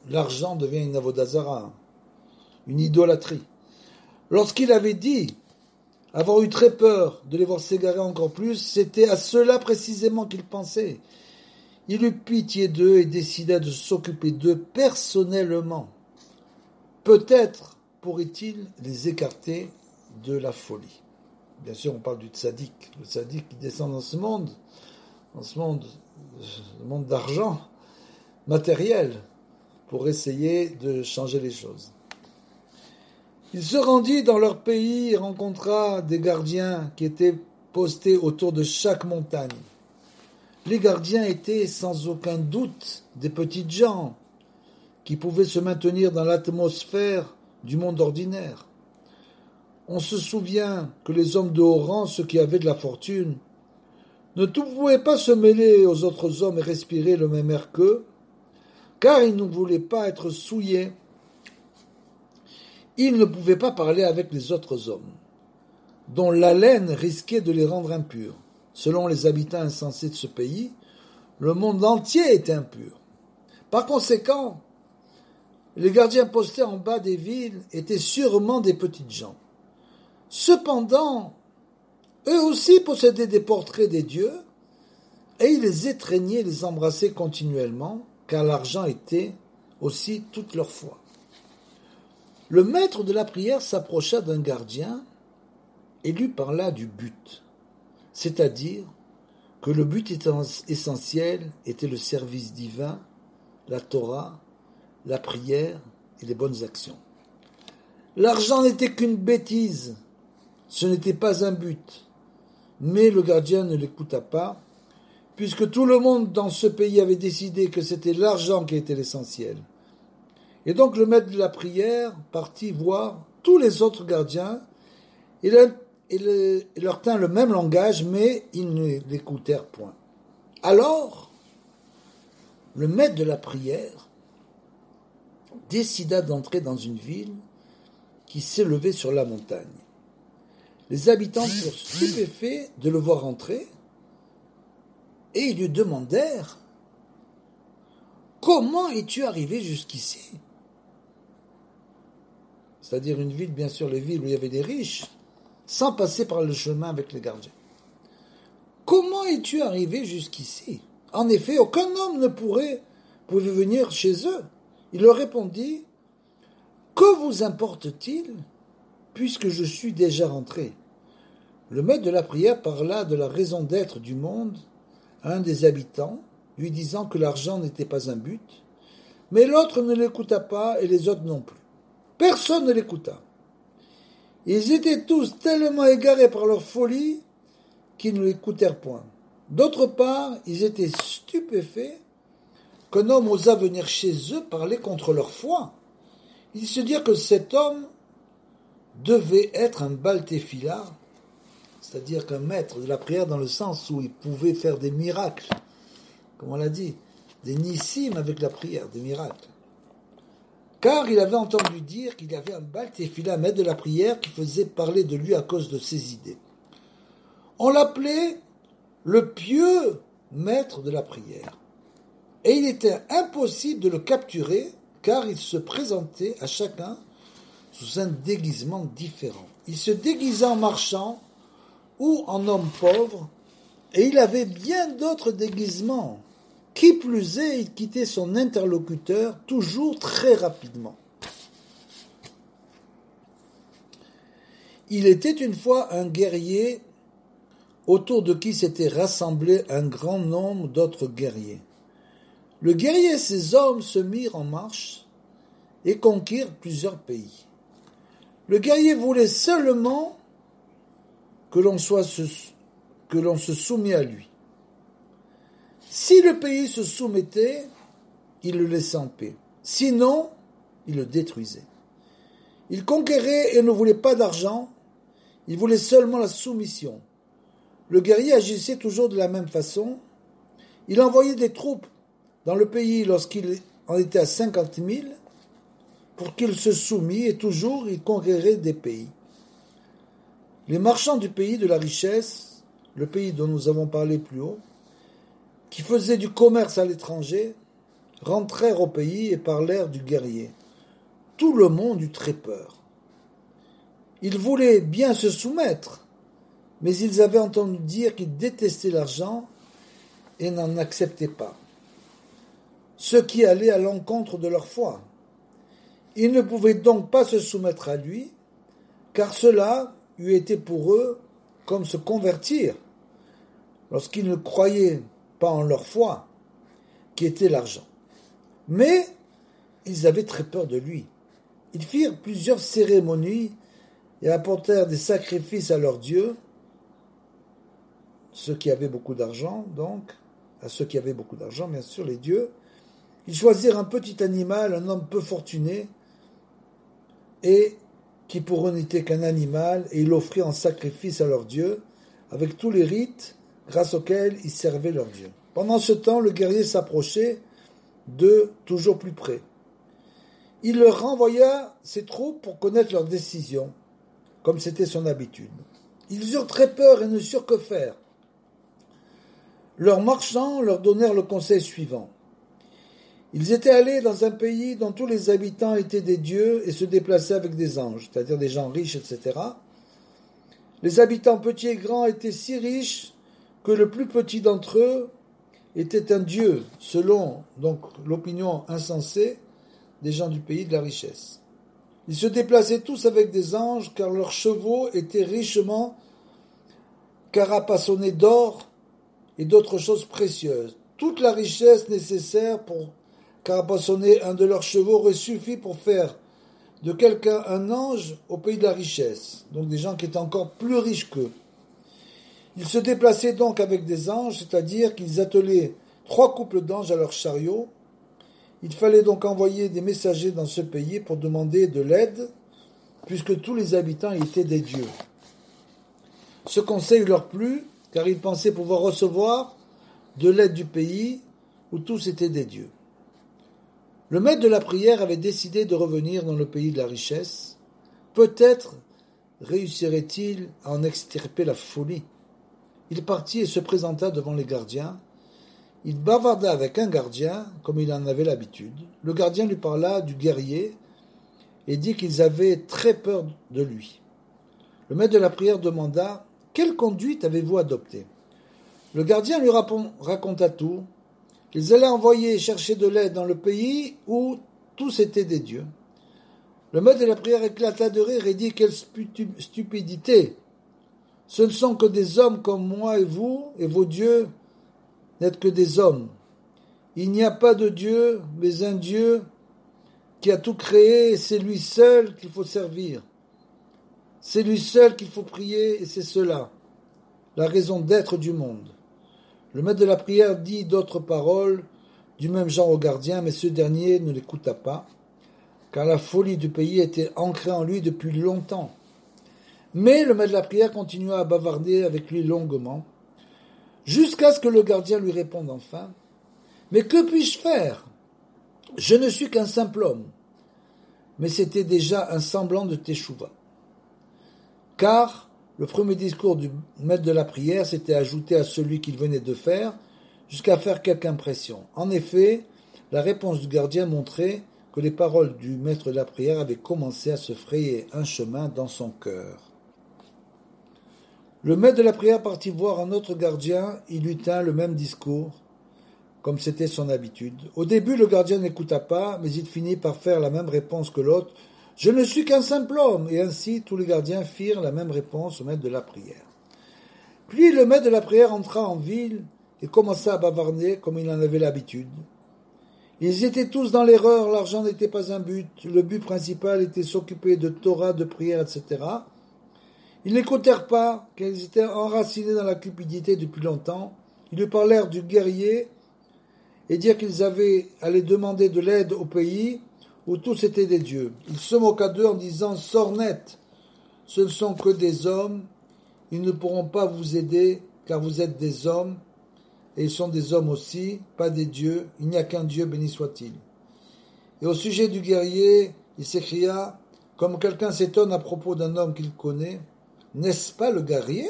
Speaker 1: l'argent devient une avodazara, une idolâtrie. Lorsqu'il avait dit avoir eu très peur de les voir s'égarer encore plus, c'était à cela précisément qu'il pensait. il eut pitié d'eux et décida de s'occuper d'eux personnellement. Peut-être pourrait-il les écarter de la folie. Bien sûr, on parle du tzaddik. Le tzaddik qui descend dans ce monde le monde d'argent, matériel, pour essayer de changer les choses. Il se rendit dans leur pays et rencontra des gardiens qui étaient postés autour de chaque montagne. Les gardiens étaient sans aucun doute des petites gens qui pouvaient se maintenir dans l'atmosphère du monde ordinaire. On se souvient que les hommes de haut rang, ceux qui avaient de la fortune, ne pouvaient pas se mêler aux autres hommes et respirer le même air qu'eux, car ils ne voulaient pas être souillés. Ils ne pouvaient pas parler avec les autres hommes, dont l'haleine risquait de les rendre impurs. Selon les habitants insensés de ce pays, le monde entier était impur. Par conséquent, les gardiens postés en bas des villes étaient sûrement des petites gens. Cependant, eux aussi possédaient des portraits des dieux, et ils les étreignaient et les embrassaient continuellement, car l'argent était aussi toute leur foi. Le maître de la prière s'approcha d'un gardien et lui parla du but, c'est-à-dire que le but essentiel était le service divin, la Torah, la prière et les bonnes actions. L'argent n'était qu'une bêtise, ce n'était pas un but. Mais le gardien ne l'écouta pas, puisque tout le monde dans ce pays avait décidé que c'était l'argent qui était l'essentiel. Et donc le maître de la prière partit voir tous les autres gardiens et leur tint le même langage, mais ils ne l'écoutèrent point. Alors, le maître de la prière décida d'entrer dans une ville qui s'élevait sur la montagne. Les habitants furent stupéfaits de le voir entrer et ils lui demandèrent « Comment es-tu arrivé jusqu'ici ?» C'est-à-dire une ville, bien sûr, les villes où il y avait des riches, sans passer par le chemin avec les gardiens. « Comment es-tu arrivé jusqu'ici ?» En effet, aucun homme ne pouvait venir chez eux. Il leur répondit « Que vous importe-t-il, puisque je suis déjà rentré ?» Le maître de la prière parla de la raison d'être du monde à un des habitants, lui disant que l'argent n'était pas un but, mais l'autre ne l'écouta pas et les autres non plus. Personne ne l'écouta. Ils étaient tous tellement égarés par leur folie qu'ils ne l'écoutèrent point. D'autre part, ils étaient stupéfaits qu'un homme osât venir chez eux parler contre leur foi. Ils se dirent que cet homme devait être un baltéphila, c'est-à-dire qu'un maître de la prière dans le sens où il pouvait faire des miracles, comme on l'a dit, des nissim avec la prière, des miracles. Car il avait entendu dire qu'il y avait un baltéphila, un maître de la prière, qui faisait parler de lui à cause de ses idées. On l'appelait le pieux maître de la prière. Et il était impossible de le capturer, car il se présentait à chacun sous un déguisement différent. Il se déguisait en marchand ou en homme pauvre, et il avait bien d'autres déguisements. Qui plus est, il quittait son interlocuteur toujours très rapidement. Il était une fois un guerrier autour de qui s'était rassemblé un grand nombre d'autres guerriers. Le guerrier et ses hommes se mirent en marche et conquirent plusieurs pays. Le guerrier voulait seulement que l'on se soumit à lui. Si le pays se soumettait, il le laissait en paix. Sinon, il le détruisait. Il conquérait et ne voulait pas d'argent, il voulait seulement la soumission. Le guerrier agissait toujours de la même façon. Il envoyait des troupes dans le pays lorsqu'il en était à 50 000 pour qu'il se soumît et toujours il conquérait des pays. Les marchands du pays de la richesse, le pays dont nous avons parlé plus haut, qui faisaient du commerce à l'étranger, rentrèrent au pays et parlèrent du guerrier. Tout le monde eut très peur. Ils voulaient bien se soumettre, mais ils avaient entendu dire qu'ils détestaient l'argent et n'en acceptaient pas. ce qui allait à l'encontre de leur foi. Ils ne pouvaient donc pas se soumettre à lui, car cela eût été pour eux comme se convertir lorsqu'ils ne croyaient pas en leur foi, qui était l'argent. Mais ils avaient très peur de lui. Ils firent plusieurs cérémonies et apportèrent des sacrifices à leurs dieux, ceux qui avaient beaucoup d'argent, donc, à ceux qui avaient beaucoup d'argent, bien sûr, les dieux. Ils choisirent un petit animal, un homme peu fortuné, et qui pour eux n'était qu'un animal, et ils l'offrirent en sacrifice à leurs dieux, avec tous les rites grâce auxquels ils servaient leurs dieux. Pendant ce temps, le guerrier s'approchait d'eux toujours plus près. Il leur renvoya ses troupes pour connaître leur décision, comme c'était son habitude. Ils eurent très peur et ne surent que faire. Leurs marchands leur donnèrent le conseil suivant. Ils étaient allés dans un pays dont tous les habitants étaient des dieux et se déplaçaient avec des anges, c'est-à-dire des gens riches, etc. Les habitants petits et grands étaient si riches que le plus petit d'entre eux était un dieu, selon donc l'opinion insensée des gens du pays de la richesse. Ils se déplaçaient tous avec des anges, car leurs chevaux étaient richement carapassonnés d'or et d'autres choses précieuses. Toute la richesse nécessaire pour carapassonner un de leurs chevaux aurait suffi pour faire de quelqu'un un ange au pays de la richesse, donc des gens qui étaient encore plus riches qu'eux. Ils se déplaçaient donc avec des anges, c'est-à-dire qu'ils attelaient 3 couples d'anges à leur chariot. Il fallait donc envoyer des messagers dans ce pays pour demander de l'aide, puisque tous les habitants y étaient des dieux. Ce conseil leur plut, car ils pensaient pouvoir recevoir de l'aide du pays où tous étaient des dieux. Le maître de la prière avait décidé de revenir dans le pays de la richesse. Peut-être réussirait-il à en extirper la folie. Il partit et se présenta devant les gardiens. Il bavarda avec un gardien, comme il en avait l'habitude. Le gardien lui parla du guerrier et dit qu'ils avaient très peur de lui. Le maître de la prière demanda « Quelle conduite avez-vous adoptée ?» Le gardien lui raconta tout. Ils allaient envoyer chercher de l'aide dans le pays où tous étaient des dieux. Le maître de la prière éclata de rire et dit « Quelle stupidité ! Ce ne sont que des hommes comme moi et vous, et vos dieux n'êtes que des hommes. Il n'y a pas de Dieu, mais un Dieu qui a tout créé, et c'est lui seul qu'il faut servir. C'est lui seul qu'il faut prier, et c'est cela, la raison d'être du monde. » Le maître de la prière dit d'autres paroles du même genre au gardien, mais ce dernier ne l'écouta pas, car la folie du pays était ancrée en lui depuis longtemps. Mais le maître de la prière continua à bavarder avec lui longuement, jusqu'à ce que le gardien lui réponde enfin « Mais que puis-je faire ? Je ne suis qu'un simple homme. » Mais c'était déjà un semblant de teshuva. Car le premier discours du maître de la prière s'était ajouté à celui qu'il venait de faire, jusqu'à faire quelque impression. En effet, la réponse du gardien montrait que les paroles du maître de la prière avaient commencé à se frayer un chemin dans son cœur. Le maître de la prière partit voir un autre gardien, il lui tint le même discours, comme c'était son habitude. Au début, le gardien n'écouta pas, mais il finit par faire la même réponse que l'autre. « Je ne suis qu'un simple homme !» Et ainsi, tous les gardiens firent la même réponse au maître de la prière. Puis le maître de la prière entra en ville et commença à bavarder comme il en avait l'habitude. Ils étaient tous dans l'erreur, l'argent n'était pas un but, le but principal était s'occuper de Torah, de prière, etc. Ils n'écoutèrent pas, car ils étaient enracinés dans la cupidité depuis longtemps. Ils lui parlèrent du guerrier et dirent qu'ils avaient allé demander de l'aide au pays où tous étaient des dieux. Il se moqua d'eux en disant « Sornettes, ce ne sont que des hommes, ils ne pourront pas vous aider, car vous êtes des hommes, et ils sont des hommes aussi, pas des dieux, il n'y a qu'un Dieu, béni soit-il. » Et au sujet du guerrier, il s'écria, comme quelqu'un s'étonne à propos d'un homme qu'il connaît, « N'est-ce pas le guerrier ?»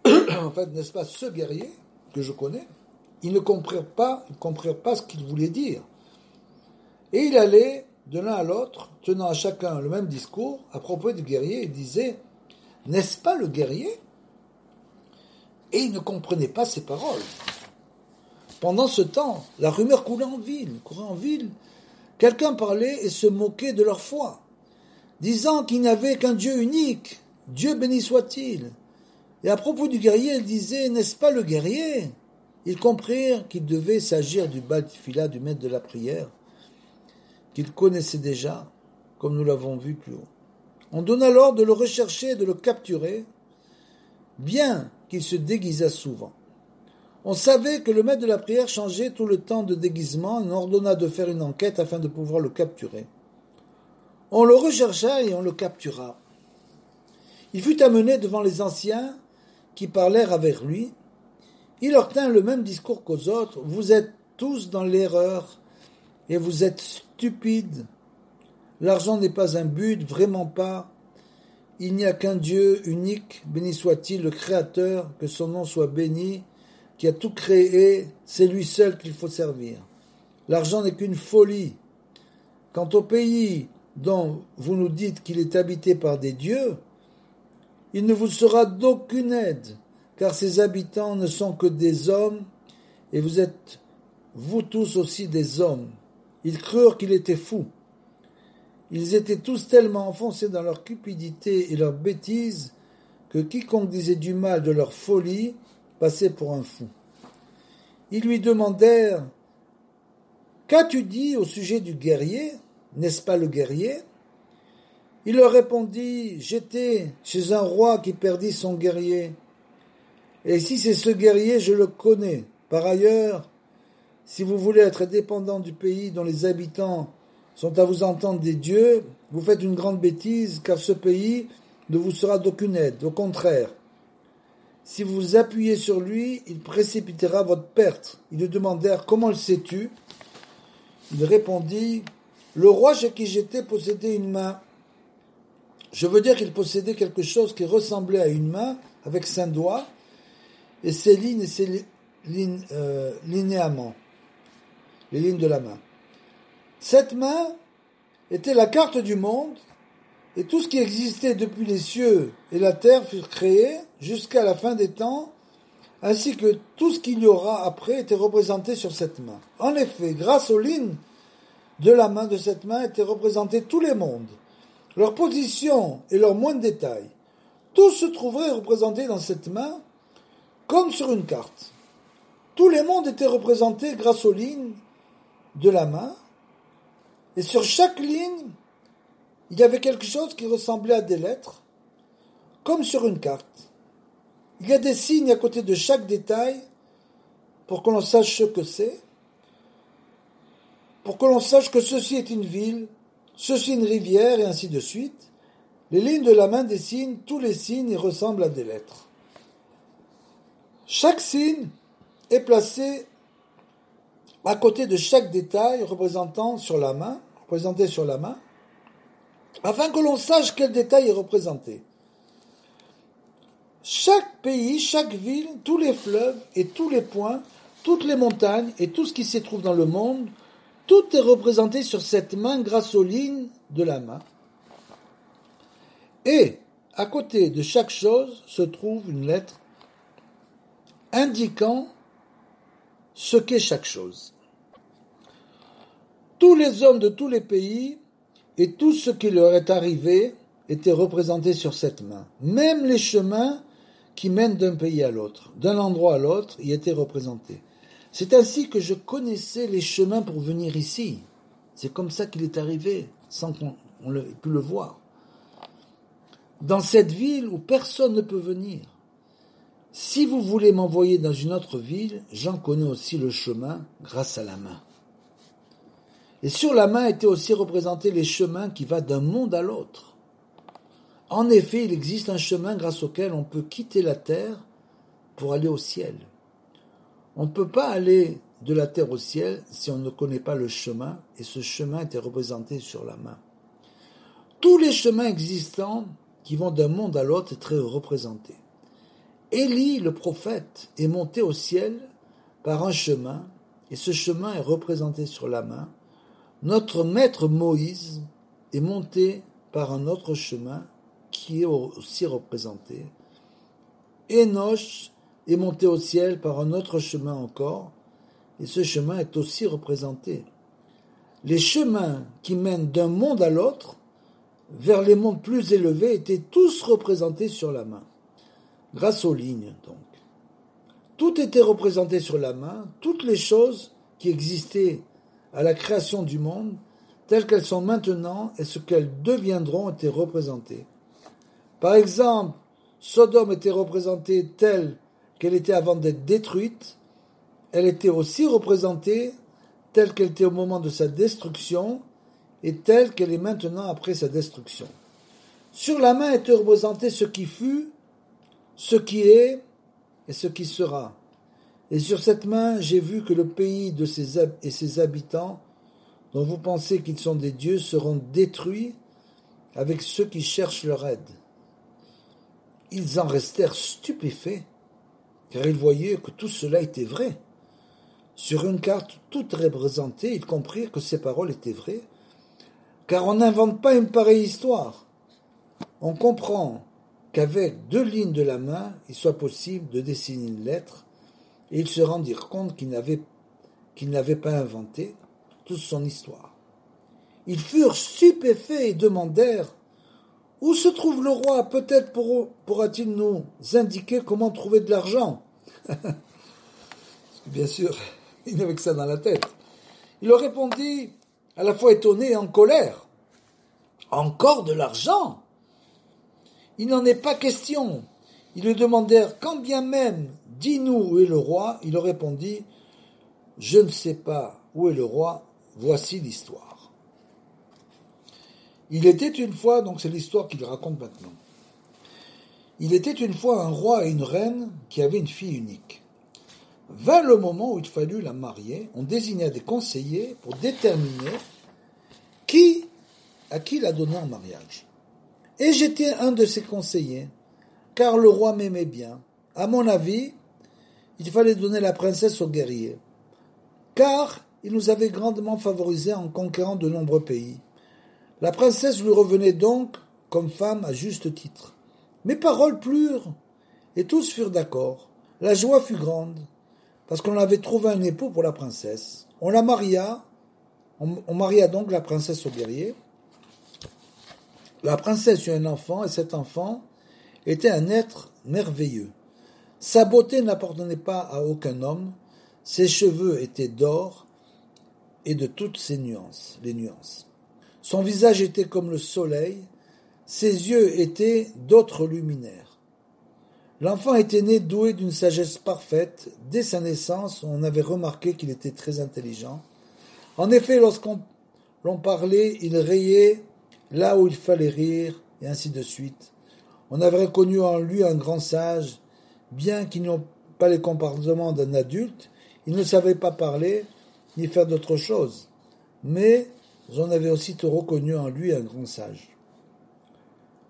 Speaker 1: En fait, n'est-ce pas ce guerrier que je connais ? Ils ne comprirent pas ce qu'il voulait dire. Et il allait de l'un à l'autre, tenant à chacun le même discours à propos du guerrier, et disait « N'est-ce pas le guerrier ?» Et ils ne comprenaient pas ces paroles. Pendant ce temps, la rumeur courait en ville. Quelqu'un parlait et se moquait de leur foi, disant qu'il n'y avait qu'un Dieu unique, Dieu béni soit-il. Et à propos du guerrier, il disait, n'est-ce pas le guerrier? Ils comprirent qu'il devait s'agir du Baal Tefila, du maître de la prière, qu'ils connaissaient déjà, comme nous l'avons vu plus haut. On donna l'ordre de le rechercher et de le capturer, bien qu'il se déguisât souvent. On savait que le maître de la prière changeait tout le temps de déguisement et on ordonna de faire une enquête afin de pouvoir le capturer. On le rechercha et on le captura. Il fut amené devant les anciens qui parlèrent avec lui. Il leur tint le même discours qu'aux autres. Vous êtes tous dans l'erreur et vous êtes stupides. L'argent n'est pas un but, vraiment pas. Il n'y a qu'un Dieu unique, béni soit-il, le Créateur, que son nom soit béni, qui a tout créé, c'est lui seul qu'il faut servir. L'argent n'est qu'une folie. Quant au pays dont vous nous dites qu'il est habité par des dieux, il ne vous sera d'aucune aide, car ses habitants ne sont que des hommes, et vous êtes, vous tous aussi, des hommes. Ils crurent qu'il était fou. Ils étaient tous tellement enfoncés dans leur cupidité et leur bêtise que quiconque disait du mal de leur folie passait pour un fou. Ils lui demandèrent « Qu'as-tu dit au sujet du guerrier? N'est-ce pas le guerrier ?» Il leur répondit « J'étais chez un roi qui perdit son guerrier. Et si c'est ce guerrier, je le connais. Par ailleurs, si vous voulez être dépendant du pays dont les habitants sont à vous entendre des dieux, vous faites une grande bêtise, car ce pays ne vous sera d'aucune aide. Au contraire, si vous vous appuyez sur lui, il précipitera votre perte. » Ils lui demandèrent « Comment le sais-tu » Il répondit « Le roi chez qui j'étais possédait une main. Je veux dire qu'il possédait quelque chose qui ressemblait à une main, avec 5 doigts, et ses lignes et ses linéaments, les lignes de la main. Cette main était la carte du monde, et tout ce qui existait depuis les cieux et la terre furent créés jusqu'à la fin des temps, ainsi que tout ce qu'il y aura après était représenté sur cette main. En effet, grâce aux lignes de la main de cette main étaient représentés tous les mondes, leur position et leurs moindres détails. Tout se trouverait représenté dans cette main comme sur une carte. Tous les mondes étaient représentés grâce aux lignes de la main, et sur chaque ligne, il y avait quelque chose qui ressemblait à des lettres, comme sur une carte. Il y a des signes à côté de chaque détail pour que l'on sache ce que c'est, pour que l'on sache que ceci est une ville, ceci une rivière, et ainsi de suite. Les lignes de la main dessinent tous les signes et ressemblent à des lettres. Chaque signe est placé à côté de chaque détail représenté sur la main, afin que l'on sache quel détail est représenté. Chaque pays, chaque ville, tous les fleuves et tous les points, toutes les montagnes et tout ce qui s'y trouve dans le monde, tout est représenté sur cette main grâce aux lignes de la main. Et à côté de chaque chose se trouve une lettre indiquant ce qu'est chaque chose. Tous les hommes de tous les pays et tout ce qui leur est arrivé étaient représentés sur cette main. Même les chemins qui mènent d'un pays à l'autre, d'un endroit à l'autre, y étaient représentés. C'est ainsi que je connaissais les chemins pour venir ici. C'est comme ça qu'il est arrivé, sans qu'on ait pu le voir. Dans cette ville où personne ne peut venir. Si vous voulez m'envoyer dans une autre ville, j'en connais aussi le chemin grâce à la main. Et sur la main étaient aussi représentés les chemins qui vont d'un monde à l'autre. En effet, il existe un chemin grâce auquel on peut quitter la terre pour aller au ciel. On ne peut pas aller de la terre au ciel si on ne connaît pas le chemin, et ce chemin était représenté sur la main. Tous les chemins existants qui vont d'un monde à l'autre étaient représentés. Élie, le prophète, est monté au ciel par un chemin, et ce chemin est représenté sur la main. Notre maître Moïse est monté par un autre chemin qui est aussi représenté. Enoch est monté au ciel par un autre chemin encore, et ce chemin est aussi représenté. Les chemins qui mènent d'un monde à l'autre, vers les mondes plus élevés, étaient tous représentés sur la main, grâce aux lignes donc. Tout était représenté sur la main, toutes les choses qui existaient à la création du monde, telles qu'elles sont maintenant et ce qu'elles deviendront étaient représentées. Par exemple, Sodome était représentée telle qu'elle était avant d'être détruite, elle était aussi représentée telle qu'elle était au moment de sa destruction et telle qu'elle est maintenant après sa destruction. Sur la main était représenté ce qui fut, ce qui est et ce qui sera. Et sur cette main, j'ai vu que le pays de ses habitants, dont vous pensez qu'ils sont des dieux, seront détruits avec ceux qui cherchent leur aide. Ils en restèrent stupéfaits, car ils voyaient que tout cela était vrai. Sur une carte toute représentée, ils comprirent que ces paroles étaient vraies, car on n'invente pas une pareille histoire. On comprend qu'avec 2 lignes de la main, il soit possible de dessiner une lettre, et ils se rendirent compte qu'ils n'avaient pas inventé toute son histoire. Ils furent stupéfaits et demandèrent « Où se trouve le roi ? Peut-être pourra-t-il nous indiquer comment trouver de l'argent ?» Bien sûr, il n'avait que ça dans la tête. Il leur répondit, à la fois étonné et en colère. « Encore de l'argent ? Il n'en est pas question. » Ils lui demandèrent « Quand bien même, dis-nous où est le roi ?» Il leur répondit « Je ne sais pas où est le roi, voici l'histoire. » Il était une fois, donc c'est l'histoire qu'il raconte maintenant. Il était une fois un roi et une reine qui avaient une fille unique. Vint le moment où il fallut la marier, on désigna des conseillers pour déterminer à qui la donner en mariage. Et j'étais un de ces conseillers, car le roi m'aimait bien. À mon avis, il fallait donner la princesse au guerrier, car il nous avait grandement favorisés en conquérant de nombreux pays. La princesse lui revenait donc comme femme à juste titre. Mes paroles plurent, et tous furent d'accord. La joie fut grande, parce qu'on avait trouvé un époux pour la princesse. On maria donc la princesse au guerrier. La princesse eut un enfant, et cet enfant était un être merveilleux. Sa beauté n'appartenait pas à aucun homme, ses cheveux étaient d'or et de toutes les nuances. Son visage était comme le soleil, ses yeux étaient d'autres luminaires. L'enfant était né doué d'une sagesse parfaite. Dès sa naissance, on avait remarqué qu'il était très intelligent. En effet, l'on parlait, il riait là où il fallait rire, et ainsi de suite. On avait reconnu en lui un grand sage, bien qu'il n'ait pas les comportements d'un adulte, il ne savait pas parler, ni faire d'autre chose. Mais on avait aussitôt reconnu en lui un grand sage.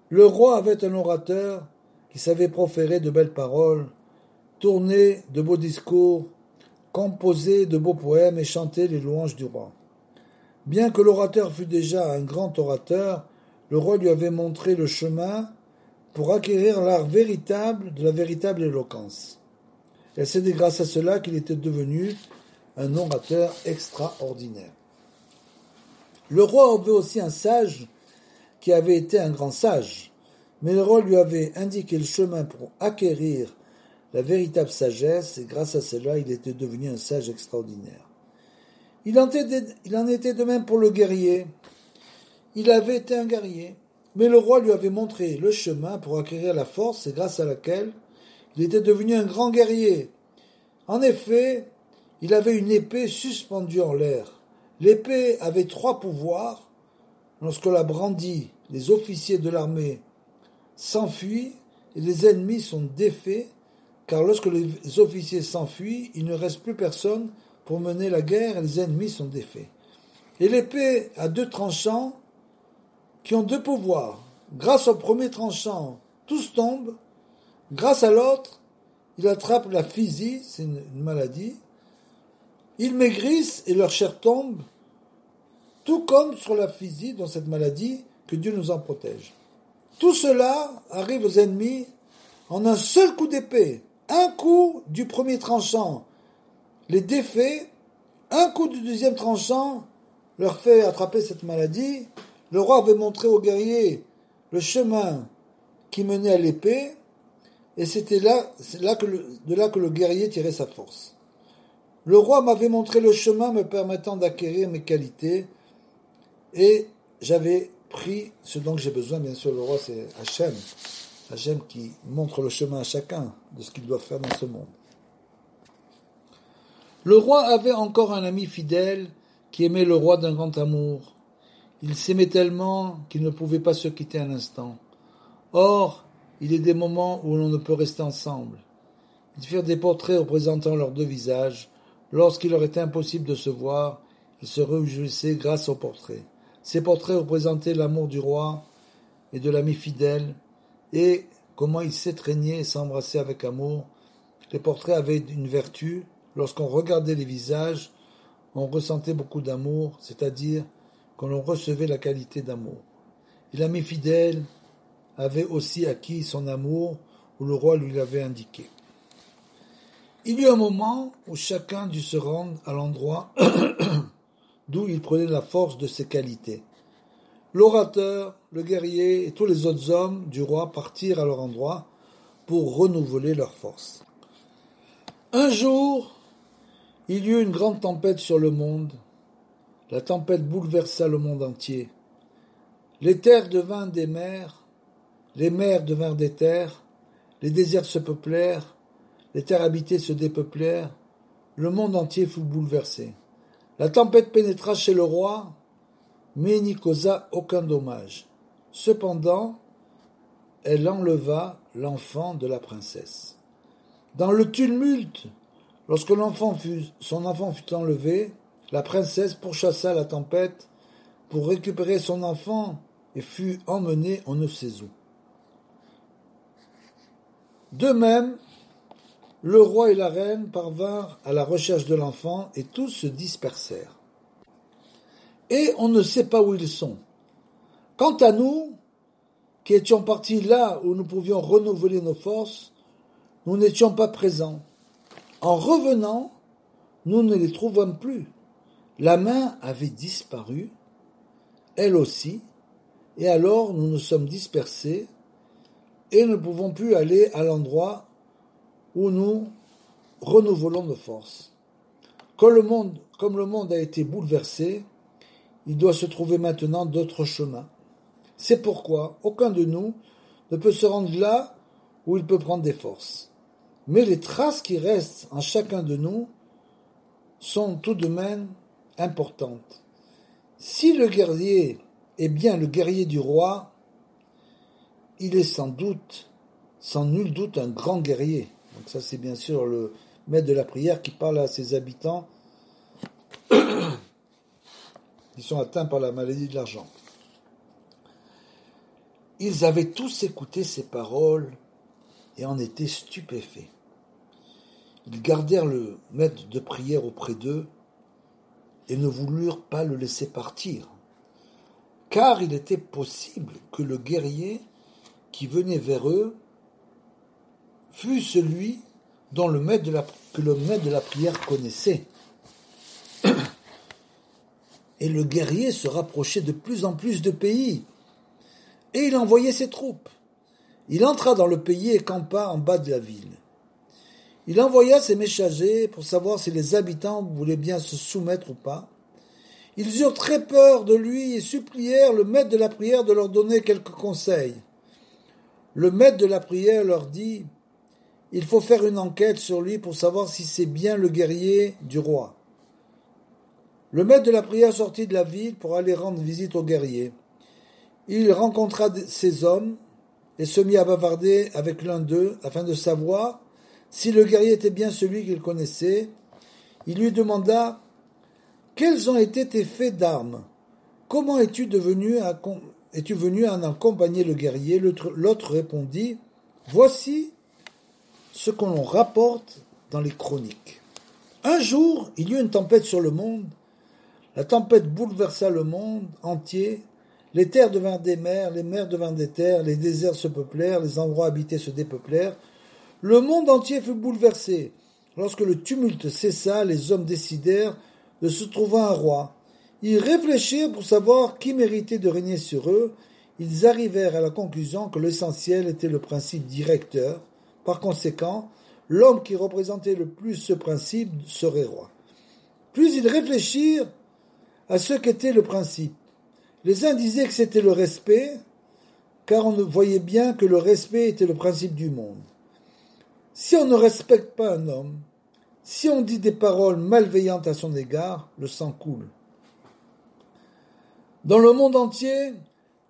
Speaker 1: Le roi avait un orateur qui savait proférer de belles paroles, tourner de beaux discours, composer de beaux poèmes et chanter les louanges du roi. Bien que l'orateur fût déjà un grand orateur, le roi lui avait montré le chemin pour acquérir l'art véritable de la véritable éloquence. Et c'est grâce à cela qu'il était devenu un orateur extraordinaire. Le roi avait aussi un sage qui avait été un grand sage, mais le roi lui avait indiqué le chemin pour acquérir la véritable sagesse, et grâce à cela, il était devenu un sage extraordinaire. Il en était de même pour le guerrier. Il avait été un guerrier, mais le roi lui avait montré le chemin pour acquérir la force, et grâce à laquelle il était devenu un grand guerrier. En effet, il avait une épée suspendue en l'air. L'épée avait 3 pouvoirs. Lorsqu'on la brandit, les officiers de l'armée s'enfuient et les ennemis sont défaits, car lorsque les officiers s'enfuient, il ne reste plus personne pour mener la guerre et les ennemis sont défaits. Et l'épée a 2 tranchants qui ont 2 pouvoirs. Grâce au premier tranchant, tous tombent. Grâce à l'autre, il attrape la physie, c'est une maladie. Ils maigrissent et leur chair tombe, tout comme sur la physie, dans cette maladie, que Dieu nous en protège. Tout cela arrive aux ennemis en un seul coup d'épée. Un coup du premier tranchant les défait Un coup du deuxième tranchant leur fait attraper cette maladie. Le roi avait montré aux guerriers le chemin qui menait à l'épée, et c'est là que le guerrier tirait sa force. Le roi m'avait montré le chemin me permettant d'acquérir mes qualités, et j'avais pris ce dont j'ai besoin. Bien sûr, le roi, c'est Hachem. Hachem qui montre le chemin à chacun de ce qu'il doit faire dans ce monde. Le roi avait encore un ami fidèle qui aimait le roi d'un grand amour. Ils s'aimaient tellement qu'ils ne pouvaient pas se quitter un instant. Or, il est des moments où l'on ne peut rester ensemble. Ils firent des portraits représentant leurs deux visages. Lorsqu'il leur était impossible de se voir, ils se réjouissaient grâce aux portraits. Ces portraits représentaient l'amour du roi et de l'ami fidèle, et comment ils s'étreignaient et s'embrassaient avec amour. Les portraits avaient une vertu. Lorsqu'on regardait les visages, on ressentait beaucoup d'amour, c'est-à-dire qu'on recevait la qualité d'amour. Et l'ami fidèle avait aussi acquis son amour, où le roi lui l'avait indiqué. Il y eut un moment où chacun dut se rendre à l'endroit d'où il prenait la force de ses qualités. L'orateur, le guerrier et tous les autres hommes du roi partirent à leur endroit pour renouveler leur force. Un jour, il y eut une grande tempête sur le monde. La tempête bouleversa le monde entier. Les terres devinrent des mers, les mers devinrent des terres, les déserts se peuplèrent, les terres habitées se dépeuplèrent, le monde entier fut bouleversé. La tempête pénétra chez le roi, mais n'y causa aucun dommage. Cependant, elle enleva l'enfant de la princesse. Dans le tumulte, lorsque son enfant fut enlevé, la princesse pourchassa la tempête pour récupérer son enfant et fut emmenée on ne sait où. De même, le roi et la reine parvinrent à la recherche de l'enfant et tous se dispersèrent. Et on ne sait pas où ils sont. Quant à nous, qui étions partis là où nous pouvions renouveler nos forces, nous n'étions pas présents. En revenant, nous ne les trouvâmes plus. La main avait disparu, elle aussi, et alors nous nous sommes dispersés et ne pouvons plus aller à l'endroit où nous renouvelons nos forces. Comme le monde a été bouleversé, il doit se trouver maintenant d'autres chemins. C'est pourquoi aucun de nous ne peut se rendre là où il peut prendre des forces. Mais les traces qui restent en chacun de nous sont tout de même importantes. Si le guerrier est bien le guerrier du roi, il est sans nul doute, un grand guerrier. Donc ça, c'est bien sûr le maître de la prière qui parle à ses habitants qui sont atteints par la maladie de l'argent. Ils avaient tous écouté ces paroles et en étaient stupéfaits. Ils gardèrent le maître de prière auprès d'eux et ne voulurent pas le laisser partir, car il était possible que le guerrier qui venait vers eux fût celui dont que le maître de la prière connaissait. Et le guerrier se rapprochait de plus en plus de pays, et il envoyait ses troupes. Il entra dans le pays et campa en bas de la ville. Il envoya ses messagers pour savoir si les habitants voulaient bien se soumettre ou pas. Ils eurent très peur de lui et supplièrent le maître de la prière de leur donner quelques conseils. Le maître de la prière leur dit « Il faut faire une enquête sur lui pour savoir si c'est bien le guerrier du roi. » Le maître de la prière sortit de la ville pour aller rendre visite au guerrier. Il rencontra ces hommes et se mit à bavarder avec l'un d'eux afin de savoir si le guerrier était bien celui qu'il connaissait. Il lui demanda « Quels ont été tes faits d'armes? Comment es-tu venu à en accompagner le guerrier ?» L'autre répondit « Voici ce qu'on rapporte dans les chroniques. Un jour, il y eut une tempête sur le monde. La tempête bouleversa le monde entier. Les terres devinrent des mers, les mers devinrent des terres, les déserts se peuplèrent, les endroits habités se dépeuplèrent. Le monde entier fut bouleversé. Lorsque le tumulte cessa, les hommes décidèrent de se trouver un roi. Ils réfléchirent pour savoir qui méritait de régner sur eux. Ils arrivèrent à la conclusion que l'essentiel était le principe directeur. Par conséquent, l'homme qui représentait le plus ce principe serait roi. Puis ils réfléchirent à ce qu'était le principe. Les uns disaient que c'était le respect, car on voyait bien que le respect était le principe du monde. Si on ne respecte pas un homme, si on dit des paroles malveillantes à son égard, le sang coule. Dans le monde entier,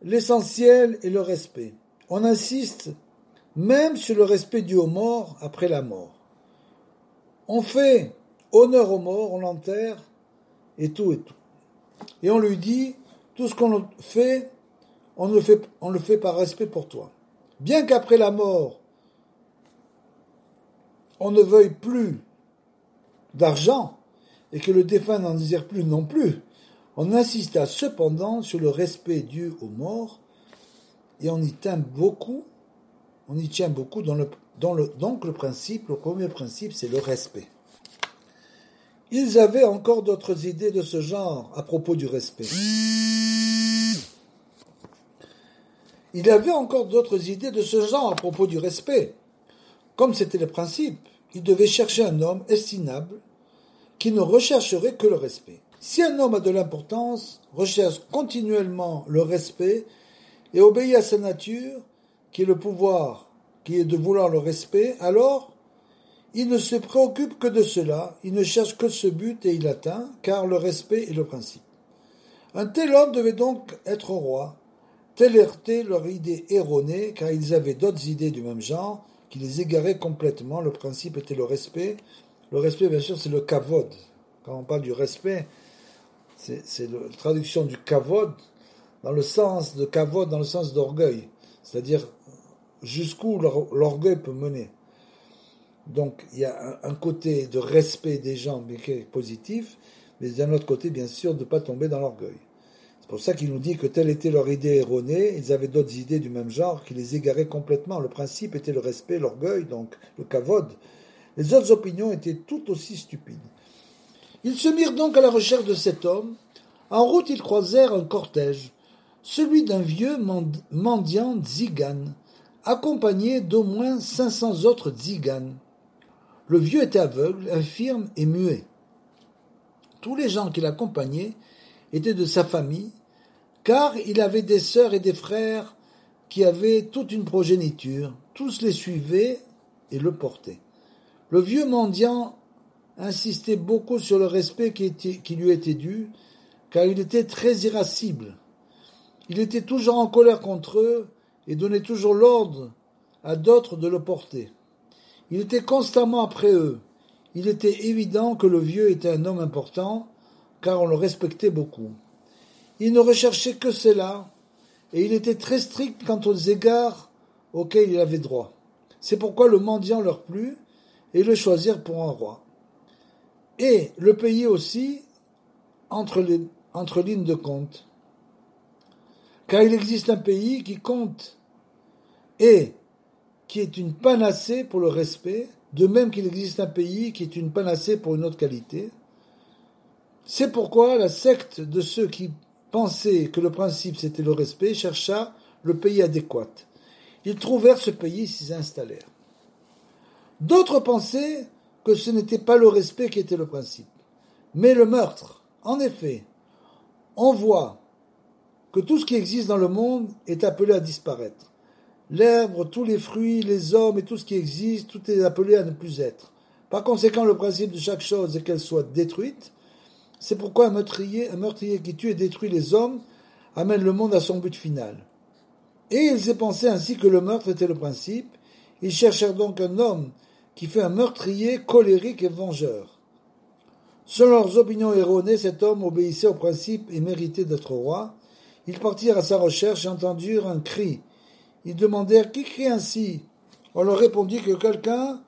Speaker 1: l'essentiel est le respect. On insiste même sur le respect dû aux morts après la mort. On fait honneur aux morts, on l'enterre, et tout et tout. Et on lui dit, tout ce qu'on fait, on le fait par respect pour toi. Bien qu'après la mort, on ne veuille plus d'argent, et que le défunt n'en désire plus non plus, on insista cependant sur le respect dû aux morts, et on y tient beaucoup donc le premier principe, c'est le respect. Ils avaient encore d'autres idées de ce genre à propos du respect. Comme c'était le principe, ils devaient chercher un homme estimable qui ne rechercherait que le respect. Si un homme a de l'importance, recherche continuellement le respect et obéit à sa nature, qui est le pouvoir, qui est de vouloir le respect, alors il ne se préoccupe que de cela, il ne cherche que ce but et il l'atteint, car le respect est le principe. Un tel homme devait donc être roi. Telle était leur idée erronée, car ils avaient d'autres idées du même genre, qui les égaraient complètement. Le principe était le respect. Le respect, bien sûr, c'est le kavod. Quand on parle du respect, c'est la traduction du kavod, dans le sens de kavod, dans le sens d'orgueil. C'est-à-dire jusqu'où l'orgueil peut mener. Donc, il y a un côté de respect des gens, mais qui est positif, mais d'un autre côté, bien sûr, de ne pas tomber dans l'orgueil. C'est pour ça qu'il nous dit que telle était leur idée erronée, ils avaient d'autres idées du même genre qui les égaraient complètement. Le principe était le respect, l'orgueil, donc le kavod. Les autres opinions étaient tout aussi stupides. Ils se mirent donc à la recherche de cet homme. En route, ils croisèrent un cortège, celui d'un vieux mendiant tzigan, accompagné d'au moins 500 autres tziganes. Le vieux était aveugle, infirme et muet. Tous les gens qui l'accompagnaient étaient de sa famille, car il avait des sœurs et des frères qui avaient toute une progéniture. Tous les suivaient et le portaient. Le vieux mendiant insistait beaucoup sur le respect qui lui était dû, car il était très irascible. Il était toujours en colère contre eux et donnait toujours l'ordre à d'autres de le porter. Il était constamment après eux. Il était évident que le vieux était un homme important, car on le respectait beaucoup. Il ne recherchait que cela, et il était très strict quant aux égards auxquels il avait droit. C'est pourquoi le mendiant leur plut, et le choisirent pour un roi. Et le payer aussi entre lignes de compte. Car il existe un pays qui compte et qui est une panacée pour le respect, de même qu'il existe un pays qui est une panacée pour une autre qualité. C'est pourquoi la secte de ceux qui pensaient que le principe c'était le respect chercha le pays adéquat. Ils trouvèrent ce pays et s'y installèrent. D'autres pensaient que ce n'était pas le respect qui était le principe, mais le meurtre. En effet, on voit que tout ce qui existe dans le monde est appelé à disparaître. L'herbe, tous les fruits, les hommes et tout ce qui existe, tout est appelé à ne plus être. Par conséquent, le principe de chaque chose est qu'elle soit détruite. C'est pourquoi un meurtrier qui tue et détruit les hommes amène le monde à son but final. Et ils s'est pensé ainsi que le meurtre était le principe. Ils cherchèrent donc un homme qui fait un meurtrier colérique et vengeur. Selon leurs opinions erronées, cet homme obéissait au principe et méritait d'être roi. Ils partirent à sa recherche et entendirent un cri. Ils demandèrent qui crie ainsi. On leur répondit que quelqu'un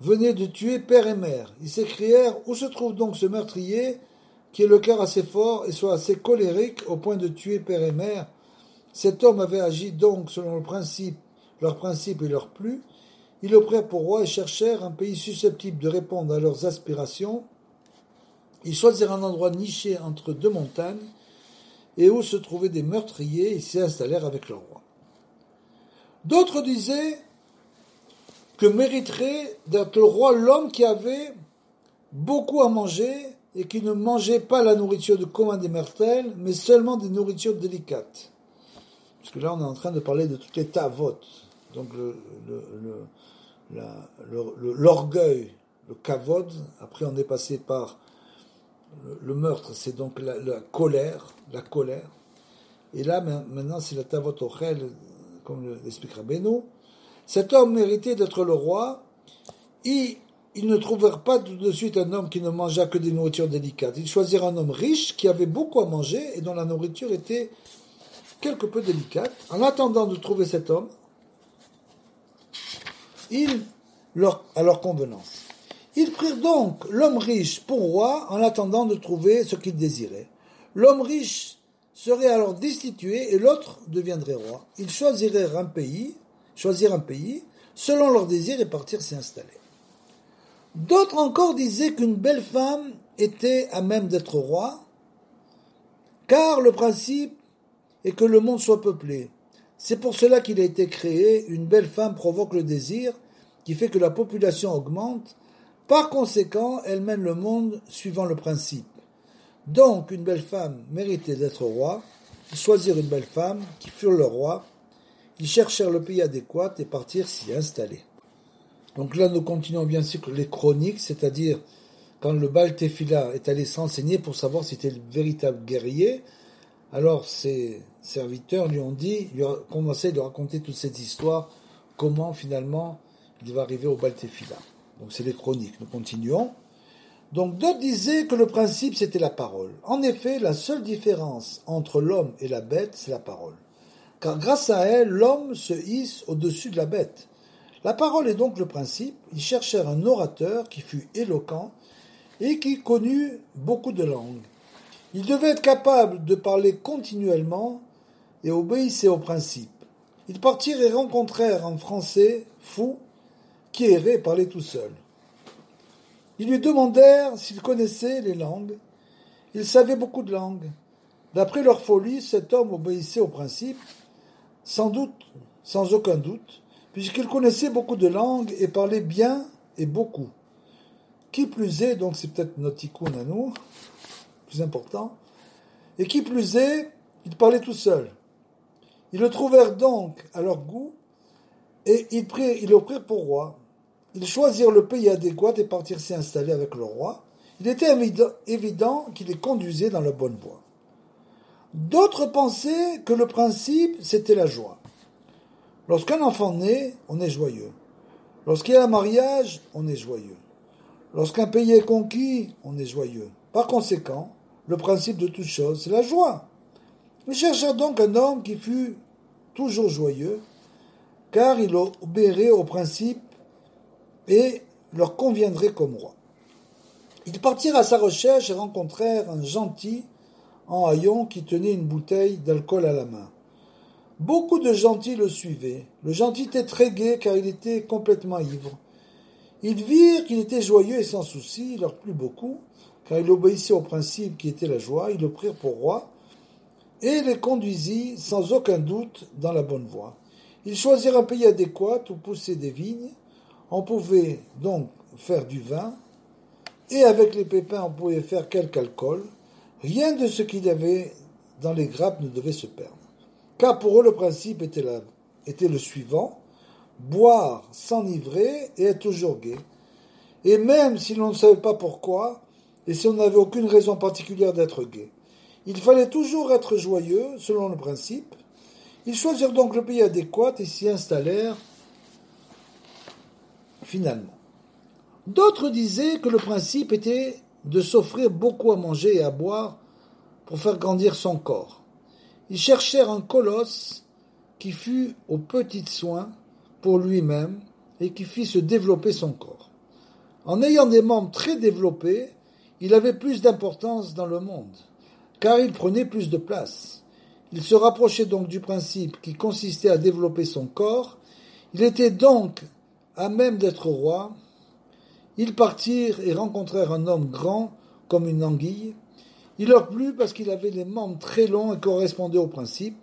Speaker 1: venait de tuer père et mère. Ils s'écrièrent où se trouve donc ce meurtrier qui ait le cœur assez fort et soit assez colérique au point de tuer père et mère. Cet homme avait agi donc selon leur principe et leur plus. Ils le prirent pour roi et cherchèrent un pays susceptible de répondre à leurs aspirations. Ils choisirent un endroit niché entre deux montagnes et où se trouvaient des meurtriers et s'y installèrent avec leur roi. D'autres disaient que mériterait d'être le roi l'homme qui avait beaucoup à manger et qui ne mangeait pas la nourriture de commun des mortels, mais seulement des nourritures délicates. Parce que là, on est en train de parler de toutes les tavot, donc l'orgueil, le kavod. Après, on est passé par le meurtre, c'est donc la colère. Et là, maintenant, c'est la tavot ochel, comme l'explique Rabbeinu. Cet homme méritait d'être le roi. Ils ne trouvèrent pas tout de suite un homme qui ne mangeât que des nourritures délicates. Ils choisirent un homme riche qui avait beaucoup à manger et dont la nourriture était quelque peu délicate. En attendant de trouver cet homme, à leur convenance. Ils prirent donc l'homme riche pour roi en attendant de trouver ce qu'ils désiraient. L'homme riche serait alors destitué et l'autre deviendrait roi. Ils choisirent un pays, selon leur désir et partirent s'y installer. D'autres encore disaient qu'une belle femme était à même d'être roi, car le principe est que le monde soit peuplé. C'est pour cela qu'il a été créé, une belle femme provoque le désir, qui fait que la population augmente. Par conséquent, elle mène le monde suivant le principe. Donc, une belle femme méritait d'être roi. Ils choisirent une belle femme, qui furent le roi. Ils cherchèrent le pays adéquat et partirent s'y installer. Donc là, nous continuons bien sûr les chroniques, c'est-à-dire quand le Baal Tefila est allé s'enseigner pour savoir si c'était le véritable guerrier, alors ses serviteurs lui ont commencé à lui raconter toute cette histoire, comment finalement il va arriver au Baal Tefila. Donc c'est les chroniques, nous continuons. Donc d'autres disaient que le principe c'était la parole. En effet, la seule différence entre l'homme et la bête, c'est la parole. Car grâce à elle, l'homme se hisse au-dessus de la bête. La parole est donc le principe. Ils cherchèrent un orateur qui fût éloquent et qui connût beaucoup de langues. Il devait être capable de parler continuellement et obéissait au principe. Ils partirent et rencontrèrent un Français fou qui errait et parlait tout seul. Ils lui demandèrent s'il connaissait les langues. Il savait beaucoup de langues. D'après leur folie, cet homme obéissait au principe, sans aucun doute, puisqu'il connaissait beaucoup de langues et parlait bien et beaucoup. Qui plus est, donc c'est peut-être notre tikkun à nous, plus important, et qui plus est, il parlait tout seul. Ils le trouvèrent donc à leur goût, et ils le prirent pour roi. Ils choisirent le pays adéquat et partirent s'y installer avec le roi. Il était évident qu'il les conduisait dans la bonne voie. D'autres pensaient que le principe, c'était la joie. Lorsqu'un enfant naît, on est joyeux. Lorsqu'il y a un mariage, on est joyeux. Lorsqu'un pays est conquis, on est joyeux. Par conséquent, le principe de toute chose, c'est la joie. Ils cherchèrent donc un homme qui fût toujours joyeux, car il obéirait au principe et leur conviendrait comme roi. Ils partirent à sa recherche et rencontrèrent un gentil en haillons qui tenait une bouteille d'alcool à la main. Beaucoup de gentils le suivaient. Le gentil était très gai car il était complètement ivre. Ils virent qu'il était joyeux et sans souci, il leur plut beaucoup, car il obéissait au principe qui était la joie, ils le prirent pour roi, et les conduisit sans aucun doute dans la bonne voie. Ils choisirent un pays adéquat où poussaient des vignes, on pouvait donc faire du vin, et avec les pépins on pouvait faire quelque alcool. Rien de ce qu'il y avait dans les grappes ne devait se perdre. Car pour eux le principe était le suivant, boire, s'enivrer et être toujours gai. Et même si l'on ne savait pas pourquoi, et si on n'avait aucune raison particulière d'être gai, il fallait toujours être joyeux selon le principe. Ils choisirent donc le pays adéquat et s'y installèrent finalement. D'autres disaient que le principe était de s'offrir beaucoup à manger et à boire pour faire grandir son corps. Ils cherchèrent un colosse qui fût aux petits soins pour lui-même et qui fit se développer son corps. En ayant des membres très développés, il avait plus d'importance dans le monde, car il prenait plus de place. Il se rapprochait donc du principe qui consistait à développer son corps. Il était donc à même d'être roi. Ils partirent et rencontrèrent un homme grand comme une anguille. Il leur plut parce qu'il avait les membres très longs et correspondait au principe.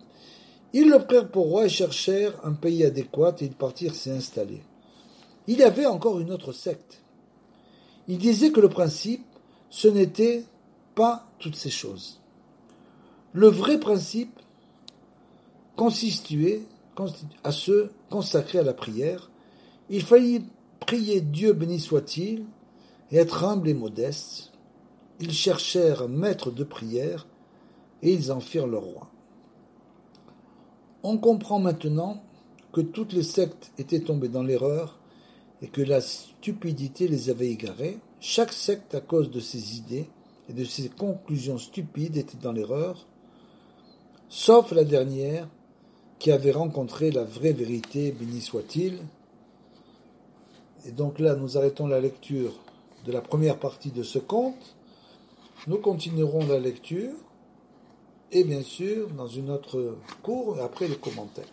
Speaker 1: Ils le prirent pour roi et cherchèrent un pays adéquat et ils partirent s'y installer. Il y avait encore une autre secte. Ils disaient que le principe, ce n'était pas toutes ces choses. Le vrai principe consistait à se consacrer à la prière. Il fallait prier Dieu béni soit-il et être humble et modeste. Ils cherchèrent un maître de prière et ils en firent leur roi. On comprend maintenant que toutes les sectes étaient tombées dans l'erreur et que la stupidité les avait égarés. Chaque secte, à cause de ses idées et de ses conclusions stupides, était dans l'erreur, sauf la dernière qui avait rencontré la vraie vérité, béni soit-il. Et donc là, nous arrêtons la lecture de la première partie de ce conte. Nous continuerons la lecture et bien sûr dans une autre cours et après les commentaires.